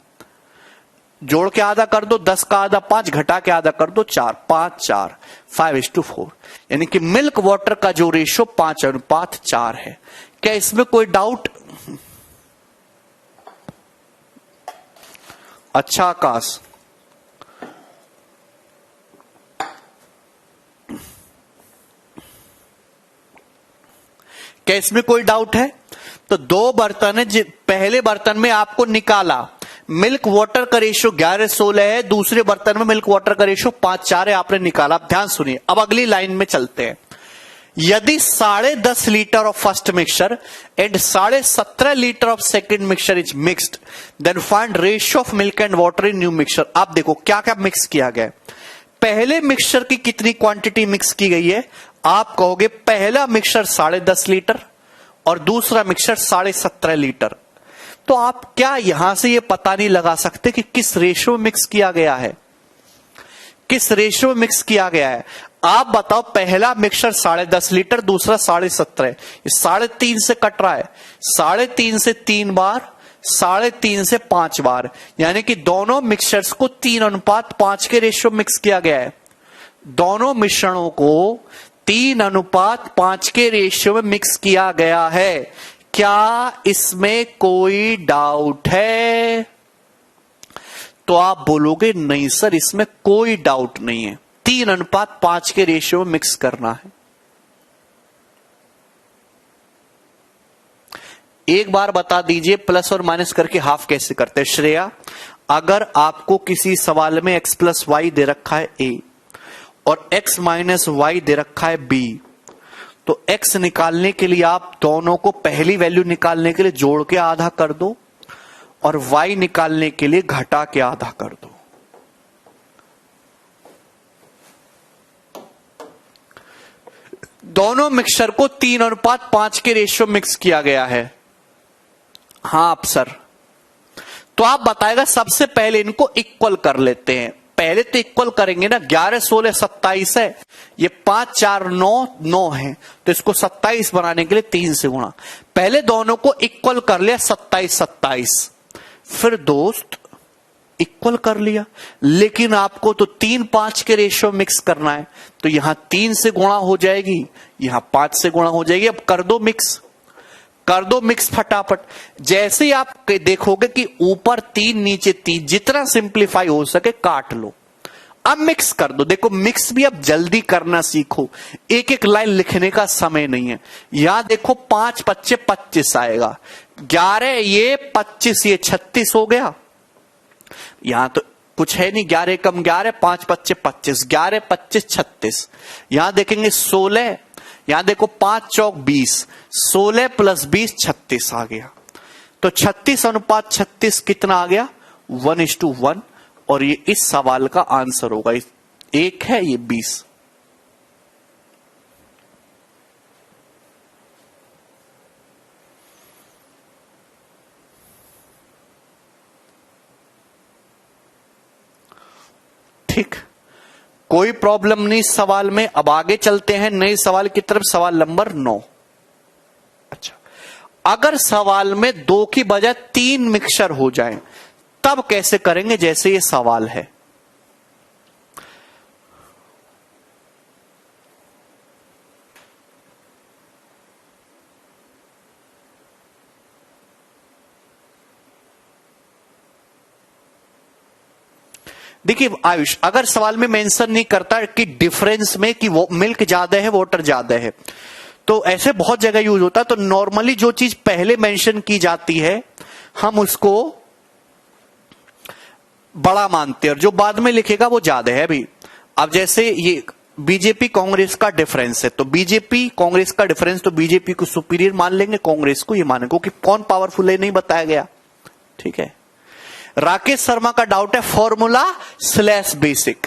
जोड़ के आधा कर दो 10 का आधा 5, घटा के आधा कर दो 4, 5-4 5:4, यानी कि मिल्क वाटर का जो रेशियो 5:4 है। क्या इसमें कोई डाउट? अच्छा आकाश, क्या इसमें कोई डाउट है? तो 2 बर्तन है, पहले बर्तन में आपको निकाला मिल्क वाटर का रेशियो 11:16 है, दूसरे बर्तन में मिल्क वाटर का रेशियो 5:4 है, आपने निकाला। अब ध्यान सुनिए, अब अगली लाइन में चलते हैं। यदि 10.5 litre of first mixture and 17.5 litre of second mixture is mixed, then find ratio of milk and water in new mixture. आप देखो क्या क्या मिक्स किया गया है। पहले मिक्सचर की कितनी क्वांटिटी मिक्स की गई है? आप कहोगे पहला मिक्सचर 10.5 लीटर, और दूसरा मिक्सचर 17.5 लीटर। तो आप क्या यहां से ये पता नहीं लगा सकते कि किस रेशो में मिक्स किया गया है, किस रेशो में मिक्स किया गया है? आप बताओ, पहला मिक्सचर 10.5 लीटर, दूसरा 17.5, ये 3.5 से कट रहा है, 3.5 से 3 बार, 3.5 से 5 बार, यानी कि दोनों मिक्सचर्स को 3:5 के रेशियो मिक्स किया गया है। दोनों मिश्रणों को 3:5 के रेशियो में मिक्स किया गया है। क्या इसमें कोई डाउट है? तो आप बोलोगे नहीं सर, इसमें कोई डाउट नहीं है, 3:5 के रेशियो में मिक्स करना है। एक बार बता दीजिए प्लस और माइनस करके हाफ कैसे करते हैं? श्रेया, अगर आपको किसी सवाल में x प्लस वाई दे रखा है a और x माइनस वाई दे रखा है b, तो x निकालने के लिए आप दोनों को पहली वैल्यू निकालने के लिए जोड़ के आधा कर दो और y निकालने के लिए घटा के आधा कर दो। दोनों मिक्सचर को 3:5 के रेशियो मिक्स किया गया है। हाँ आप सर, तो आप बताएगा सबसे पहले इनको इक्वल कर लेते हैं। पहले तो इक्वल करेंगे ना, 11 16 27 है, ये 5 4 9 9 है, तो इसको 27 बनाने के लिए 3 से गुणा। पहले दोनों को इक्वल कर लिया, 27 27, फिर दोस्त इक्वल कर लिया, लेकिन आपको तो 3:5 के रेशियो मिक्स करना है, तो यहां 3 से गुणा हो जाएगी, यहां 5 से गुणा हो जाएगी। अब कर दो मिक्स, कर दो मिक्स फटाफट। जैसे ही आप देखोगे कि ऊपर 3 नीचे 3, जितना सिंप्लीफाई हो सके काट लो, अब मिक्स कर दो। देखो मिक्स भी अब जल्दी करना सीखो, एक एक लाइन लिखने का समय नहीं है। यहां देखो 5 5 25 आएगा, 11 ये 25 ये 36 हो गया। यहां तो कुछ है नहीं, 11 कम 11, 5 5 25, 11 25 36। यहां देखेंगे 16, यहां देखो 5 चौक 20, 16 प्लस 20 36 आ गया। तो 36:36 कितना आ गया? 1:1, और ये इस सवाल का आंसर होगा। एक है ये 20। ठीक, कोई प्रॉब्लम नहीं इस सवाल में। अब आगे चलते हैं नए सवाल की तरफ, सवाल नंबर 9। अच्छा, अगर सवाल में 2 की बजाय 3 मिक्सचर हो जाएं, तब कैसे करेंगे? जैसे ये सवाल है, देखिए आयुष, अगर सवाल में मेंशन नहीं करता कि डिफरेंस में कि वो मिल्क ज्यादा है वाटर ज्यादा है, तो ऐसे बहुत जगह यूज होता है। तो नॉर्मली जो चीज पहले मेंशन की जाती है हम उसको बड़ा मानते हैं, और जो बाद में लिखेगा वो ज्यादा है। अभी अब जैसे ये बीजेपी कांग्रेस का डिफरेंस है, तो बीजेपी कांग्रेस का डिफरेंस, तो बीजेपी को सुपीरियर मान लेंगे, कांग्रेस को ये मानेंगे, क्योंकि कौन पावरफुल है नहीं बताया गया। ठीक है, राकेश शर्मा का डाउट है फॉर्मूला स्लैश बेसिक।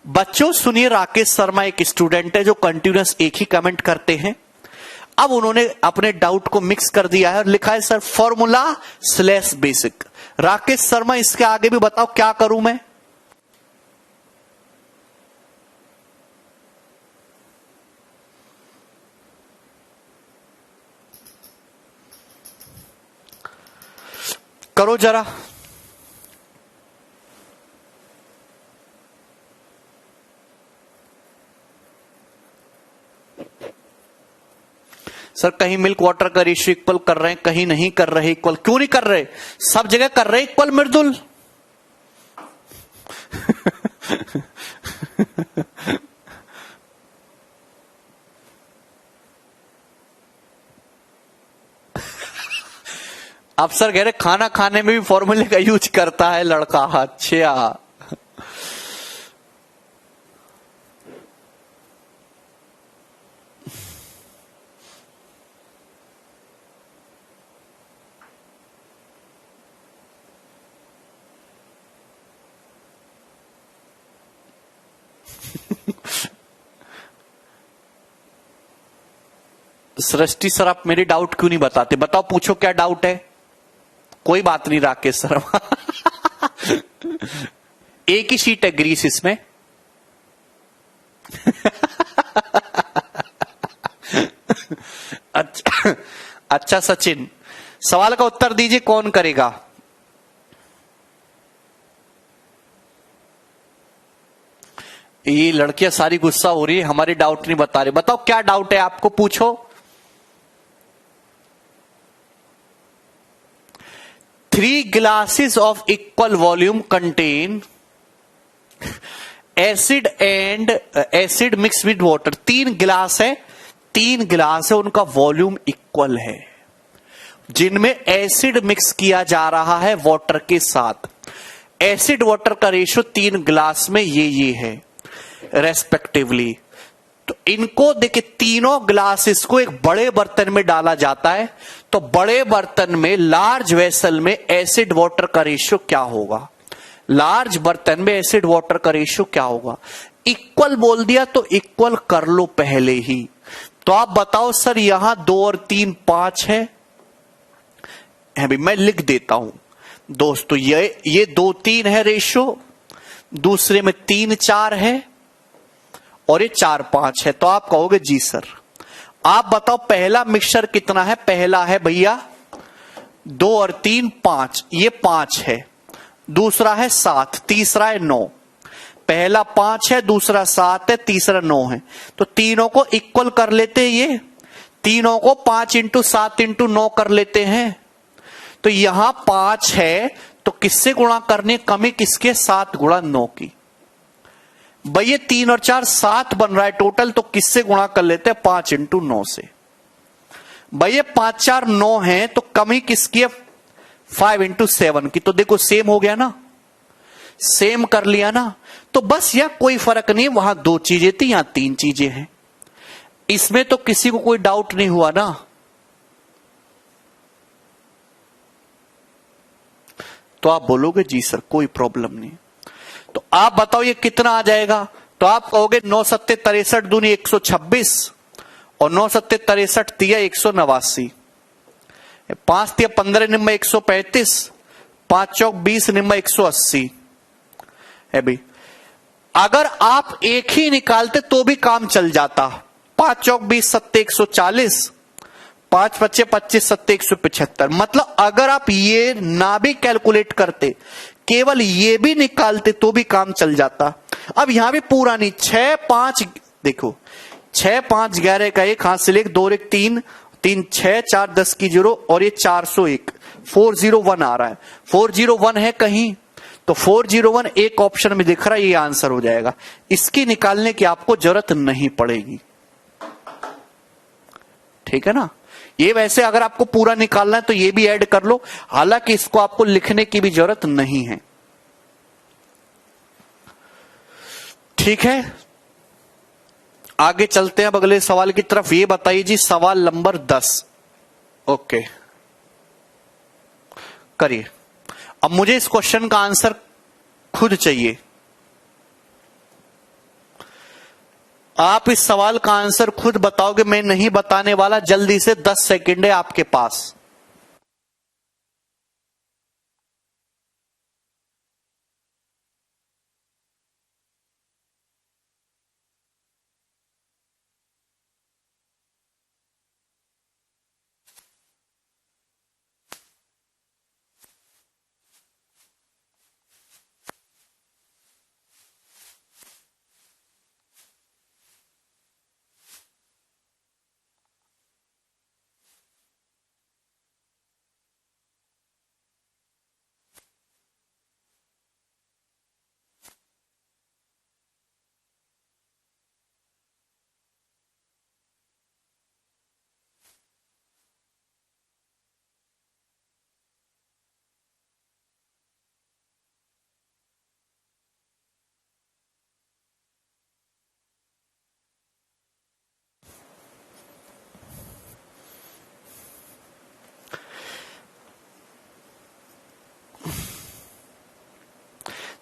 बच्चों सुनिए, राकेश शर्मा एक स्टूडेंट है जो कंटिन्यूअस एक ही कमेंट करते हैं। अब उन्होंने अपने डाउट को मिक्स कर दिया है और लिखा है sir formula slash basic. Rakesh Sharma, इसके आगे भी बताओ क्या करूं मैं? करो जरा। सर कहीं मिल्क वाटर का रेशियो इक्वल कर रहे हैं, कहीं नहीं कर रहे इक्वल। क्यों नहीं कर रहे? सब जगह कर रहे इक्वल मृदुल। अब सर कह रहे खाना खाने में भी फॉर्मूले का यूज करता है लड़का। अच्छा, सृष्टि सर आप मेरे डाउट क्यों नहीं बताते? बताओ, पूछो क्या डाउट है। कोई बात नहीं राकेश सर। एक ही शीट है ग्रीस इसमें। अच्छा सचिन, सवाल का उत्तर दीजिए, कौन करेगा? ये लड़कियां सारी गुस्सा हो रही है, हमारे डाउट नहीं बता रहे। बताओ क्या डाउट है आपको, पूछो। 3 glasses of equal volume contain acid and acid mix with water. 3 गिलास है, 3 गिलास है, उनका वॉल्यूम इक्वल है, जिनमें एसिड मिक्स किया जा रहा है वाटर के साथ। एसिड वाटर का रेशियो 3 गिलास में ये है रेस्पेक्टिवली। तो इनको देखिए, तीनों ग्लासेस को एक बड़े बर्तन में डाला जाता है, तो बड़े बर्तन में, लार्ज वेसल में एसिड वाटर का रेशियो क्या होगा? लार्ज बर्तन में एसिड वाटर का रेशियो क्या होगा? इक्वल बोल दिया तो इक्वल कर लो पहले ही। तो आप बताओ सर, यहां 2 और 3 5 है भाई, मैं लिख देता हूं दोस्तों। ये 2 3 है रेशियो, दूसरे में 3 4 है, और ये 4 5 है। तो आप कहोगे जी सर। आप बताओ पहला मिक्सचर कितना है? पहला है भैया 2 और 3 5, ये 5 है। दूसरा है 7, तीसरा है 9। पहला 5 है, दूसरा 7 है, तीसरा 9 है। तो तीनों को इक्वल कर लेते हैं, ये तीनों को 5 इंटू 7 इंटू 9 कर लेते हैं। तो यहां 5 है, तो किससे गुणा करने? कमी किसके? 7 गुणा 9 की। भाई ये 3 और 4 7 बन रहा है टोटल, तो किससे गुणा कर लेते हैं? 5 इंटू 9 से। भाई ये 5 4 9 है, तो कमी किसकी है? 5 इंटू 7 की। तो देखो सेम हो गया ना, सेम कर लिया ना। तो बस यह कोई फर्क नहीं, वहां 2 चीजें थी, यहां 3 चीजें हैं। इसमें तो किसी को कोई डाउट नहीं हुआ ना? तो आप बोलोगे जी सर कोई प्रॉब्लम नहीं। तो आप बताओ ये कितना आ जाएगा? तो आप कहोगे 9 सत्ते 63 दूनी 126, और 9 सत्ते 63 तिया 189, 5 तिया 15 निम्बा 135, 5 चौक 20 निम्बा 180 है भाई। अगर आप एक ही निकालते तो भी काम चल जाता। 5 चौक 20 सत्ते 140, 5 पच्चे 25 सत्ते 175। मतलब अगर आप ये ना भी कैलकुलेट करते, केवल ये भी निकालते तो भी काम चल जाता। अब यहां भी पूरा नहीं, 6 5 देखो, 6 5 11 का 1 हाथ से 1 2 1 3 3 6 4 10 की 0, और ये 401 401 आ रहा है। 401 है कहीं? तो 401 एक ऑप्शन में दिख रहा है, ये आंसर हो जाएगा। इसकी निकालने की आपको जरूरत नहीं पड़ेगी, ठीक है ना? ये वैसे अगर आपको पूरा निकालना है तो ये भी ऐड कर लो, हालांकि इसको आपको लिखने की भी जरूरत नहीं है, ठीक है। आगे चलते हैं अब अगले सवाल की तरफ। ये बताइए जी, सवाल नंबर 10। ओके करिए। अब मुझे इस क्वेश्चन का आंसर खुद चाहिए। आप इस सवाल का आंसर खुद बताओगे, मैं नहीं बताने वाला। जल्दी से 10 सेकंड है आपके पास।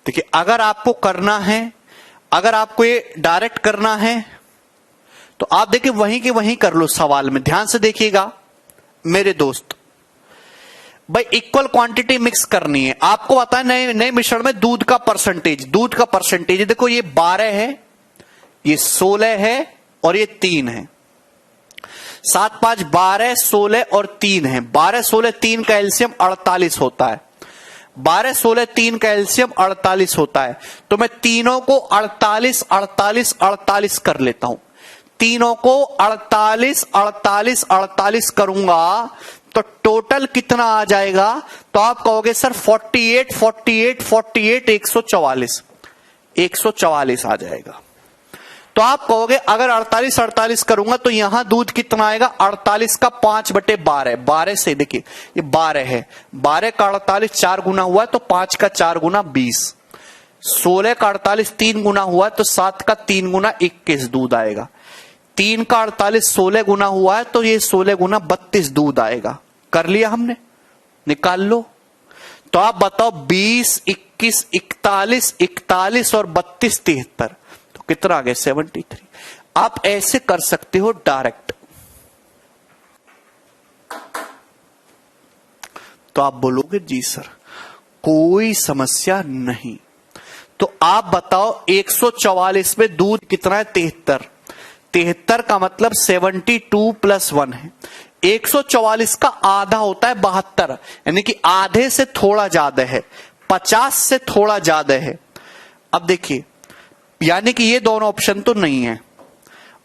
देखिए, अगर आपको करना है, अगर आपको ये डायरेक्ट करना है तो आप देखिए वहीं के वहीं कर लो सवाल में, ध्यान से देखिएगा मेरे दोस्त। भाई इक्वल क्वांटिटी मिक्स करनी है, आपको पता है नए नए मिश्रण में दूध का परसेंटेज देखो ये 12 है, ये 16 है और ये 3 है। 7 5 12 16 और 3 है। 12 16 3 का एलसीएम 48 होता है। 12 16 3 का एलसीएम 48 होता है। तो मैं तीनों को 48 48 48 कर लेता हूं। तीनों को 48 48 48 करूंगा तो टोटल कितना आ जाएगा? तो आप कहोगे सर 48 48 48 144 144 आ जाएगा। तो आप कहोगे अगर 48 48 करूंगा तो यहां दूध कितना आएगा? 48 का 5/12। 12 से देखिए ये 12 है, 12 का 48 4 गुना हुआ है तो 5 का 4 गुना 20। 16 का 48 3 गुना हुआ है तो 7 का 3 गुना 21 दूध आएगा। 3 का 48 16 गुना हुआ है तो ये 16 गुना 32 दूध आएगा। कर लिया हमने, निकाल लो। तो आप बताओ 20 21 41 41 और 32 73 तो कितना आ गया? 73। आप ऐसे कर सकते हो डायरेक्ट। तो आप बोलोगे जी सर कोई समस्या नहीं। तो आप बताओ 144 में दूध कितना है? 73। 73 का मतलब 72 + 1 है। 144 का आधा होता है 72, यानी कि आधे से थोड़ा ज्यादा है, 50 से थोड़ा ज्यादा है। अब देखिए यानी कि ये दोनों ऑप्शन तो नहीं है।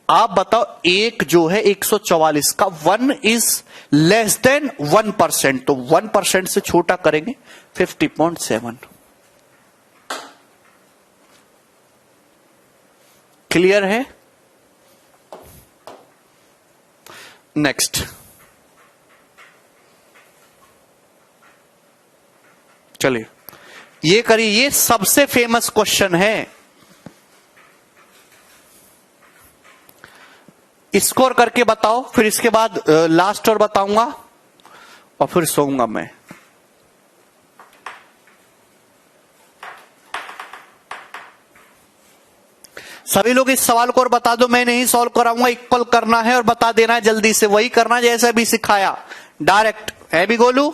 आप बताओ एक जो है 144 का 1 इज लेस देन 1%, तो 1% से छोटा करेंगे 50.7। क्लियर है? नेक्स्ट चलिए ये करिए, ये सबसे फेमस क्वेश्चन है। स्कोर करके बताओ, फिर इसके बाद लास्ट और बताऊंगा और फिर सोऊंगा मैं। सभी लोग इस सवाल को और बता दो, मैं नहीं सॉल्व कराऊंगा, इक्वल करना है और बता देना है जल्दी से, वही करना जैसे भी सिखाया डायरेक्ट है। भी गोलू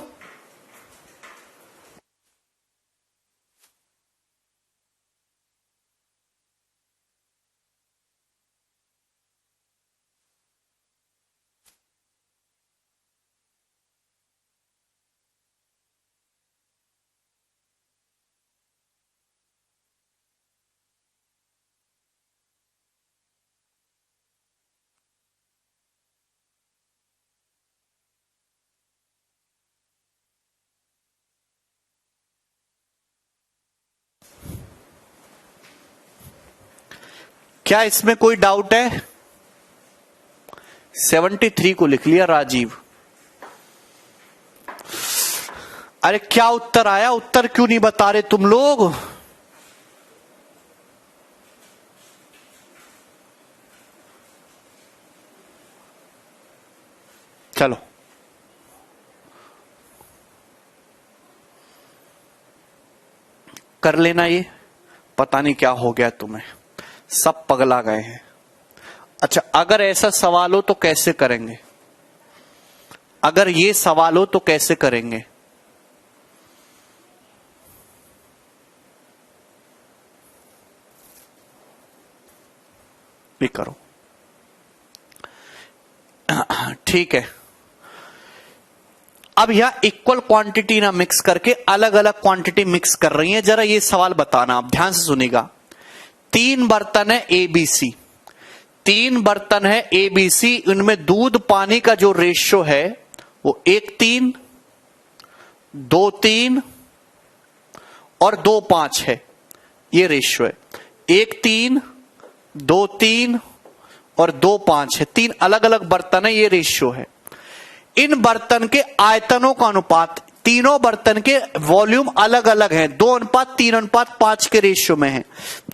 क्या इसमें कोई डाउट है? 73 को लिख लिया राजीव। अरे क्या उत्तर आया? उत्तर क्यों नहीं बता रहे तुम लोग? चलो कर लेना, ये पता नहीं क्या हो गया तुम्हें, सब पगला गए हैं। अच्छा अगर ऐसा सवाल हो तो कैसे करेंगे? अगर ये सवाल हो तो कैसे करेंगे? भी करो, ठीक है। अब यहां इक्वल क्वांटिटी ना मिक्स करके अलग अलग क्वांटिटी मिक्स कर रही है। जरा ये सवाल बताना, आप ध्यान से सुनिएगा। 3 बर्तन है एबीसी, 3 बर्तन है एबीसी, उनमें दूध पानी का जो रेशियो है वो 1:3, 2:3 और 2:5 है। ये रेशियो है 1:3, 2:3 और 2:5 है। 3 अलग अलग बर्तन है, ये रेशियो है। इन बर्तन के आयतनों का अनुपात, तीनों बर्तन के वॉल्यूम अलग अलग हैं, 2:3:5 के रेशियो में है।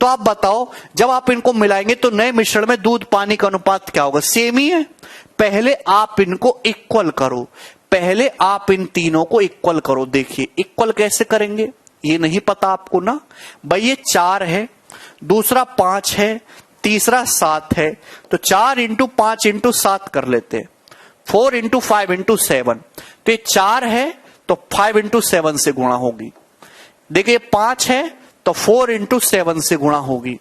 तो आप बताओ जब आप इनको मिलाएंगे तो नए मिश्रण में दूध पानी का अनुपात क्या होगा? सेम ही है। पहले आप इनको इक्वल करो, पहले आप इन तीनों को इक्वल करो। देखिए इक्वल कैसे करेंगे, ये नहीं पता आपको ना भाई। ये 4 है, दूसरा 5 है, तीसरा 7 है, तो 4 इंटू 5 इंटू 7 कर लेते हैं, 4 इंटू 5 इंटू 7, तो ये 4 है तो 5 इंटू 7 से गुणा होगी। देखिए 5 है तो 4 इंटू 7 से गुणा होगी।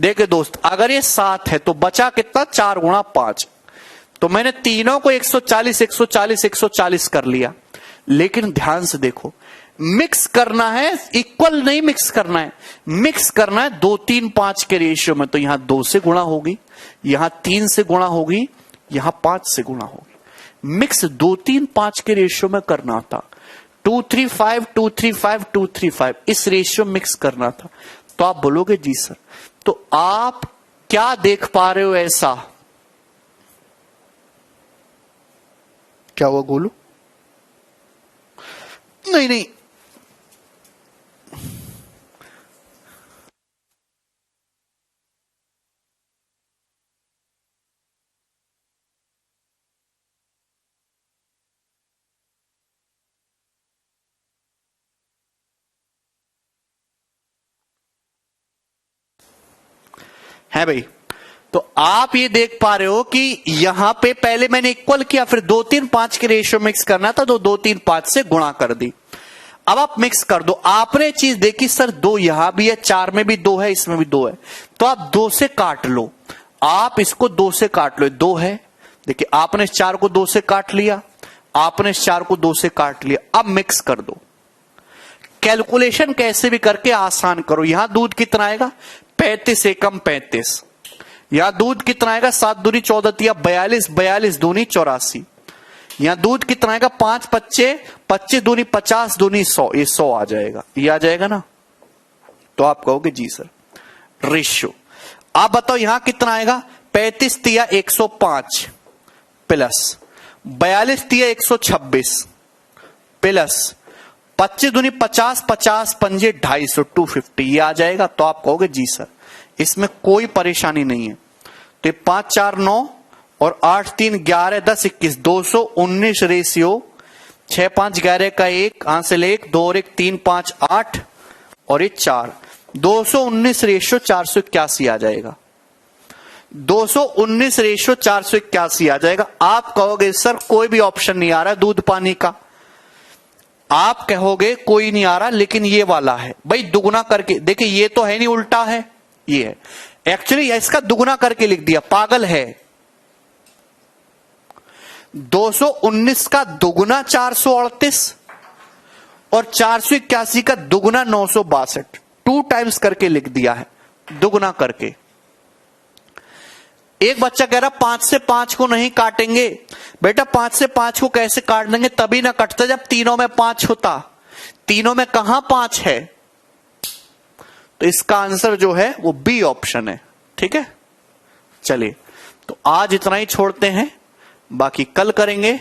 देखिए दोस्त, अगर ये 7 है तो बचा कितना, 4 गुणा 5, तो मैंने तीनों को 140 140 140 कर लिया। लेकिन ध्यान से देखो, मिक्स करना है, इक्वल नहीं मिक्स करना है, मिक्स करना है 2 3 5 के रेशियो में, तो यहां 2 से गुणा होगी, यहां 3 से गुणा होगी, यहां 5 से गुणा होगी। मिक्स 2 3 5 के रेशियो में करना था, 2 3 5 2 3 5 2 3 5 इस रेशियो मिक्स करना था। तो आप बोलोगे जी सर, तो आप क्या देख पा रहे हो ऐसा, क्या वो गोलू? नहीं नहीं, है भाई। तो आप ये देख पा रहे हो कि यहां पे पहले मैंने इक्वल किया, फिर 2 3 5 के रेशियो मिक्स करना था, तो 2 3 5 से गुणा कर दी। अब आप मिक्स कर दो। आपने चीज देखी सर, 2 यहां भी है, 4 में भी 2 है, इसमें भी 2 है, तो आप 2 से काट लो, आप इसको 2 से काट लो, 2 है। देखिए आपने इस 4 को 2 से काट लिया, आपने इस 4 को 2 से काट लिया। अब मिक्स कर दो, कैलकुलेशन कैसे भी करके आसान करो। यहां दूध कितना आएगा, 35 एकम 35, यहां दूध कितना आएगा, 7 दूनी 14 तिया 42, 42 दूनी 84, यहां दूध कितना आएगा, 5 25, 25 दूनी 50 दूनी 100, ये 100 आ जाएगा, ये आ जाएगा ना। तो आप कहोगे जी सर रेशियो। आप बताओ यहां कितना आएगा, 35 तिया 105 प्लस 42 तिया 126 प्लस 25 दूनी 50, 50 पंजे 250, 250, ये आ जाएगा। तो आप कहोगे जी सर, इसमें कोई परेशानी नहीं है। तो 5 4 9 और 8 3 11 10 21, 219 रेशियो, 6 5 11 का 1 हासिल 1, 2 और 1 3 5 8 और ये 4, 219 रेशियो 481 आ जाएगा, 219 रेशियो 481 आ जाएगा। आप कहोगे सर कोई भी ऑप्शन नहीं आ रहा दूध पानी का, आप कहोगे कोई नहीं आ रहा, लेकिन ये वाला है भाई, दुगुना करके देखिए, ये तो है नहीं, उल्टा है, ये है एक्चुअली, इसका दुगुना करके लिख दिया, पागल है। 219 का दुगुना 438 और 481 का दुगुना 962, 2 टाइम्स करके लिख दिया है, दुगुना करके। एक बच्चा कह रहा 5 से 5 को नहीं काटेंगे, बेटा 5 से 5 को कैसे काट देंगे, तभी ना कटता जब तीनों में 5 होता, तीनों में कहां 5 है, तो इसका आंसर जो है वो बी ऑप्शन है। ठीक है, चलिए तो आज इतना ही छोड़ते हैं, बाकी कल करेंगे।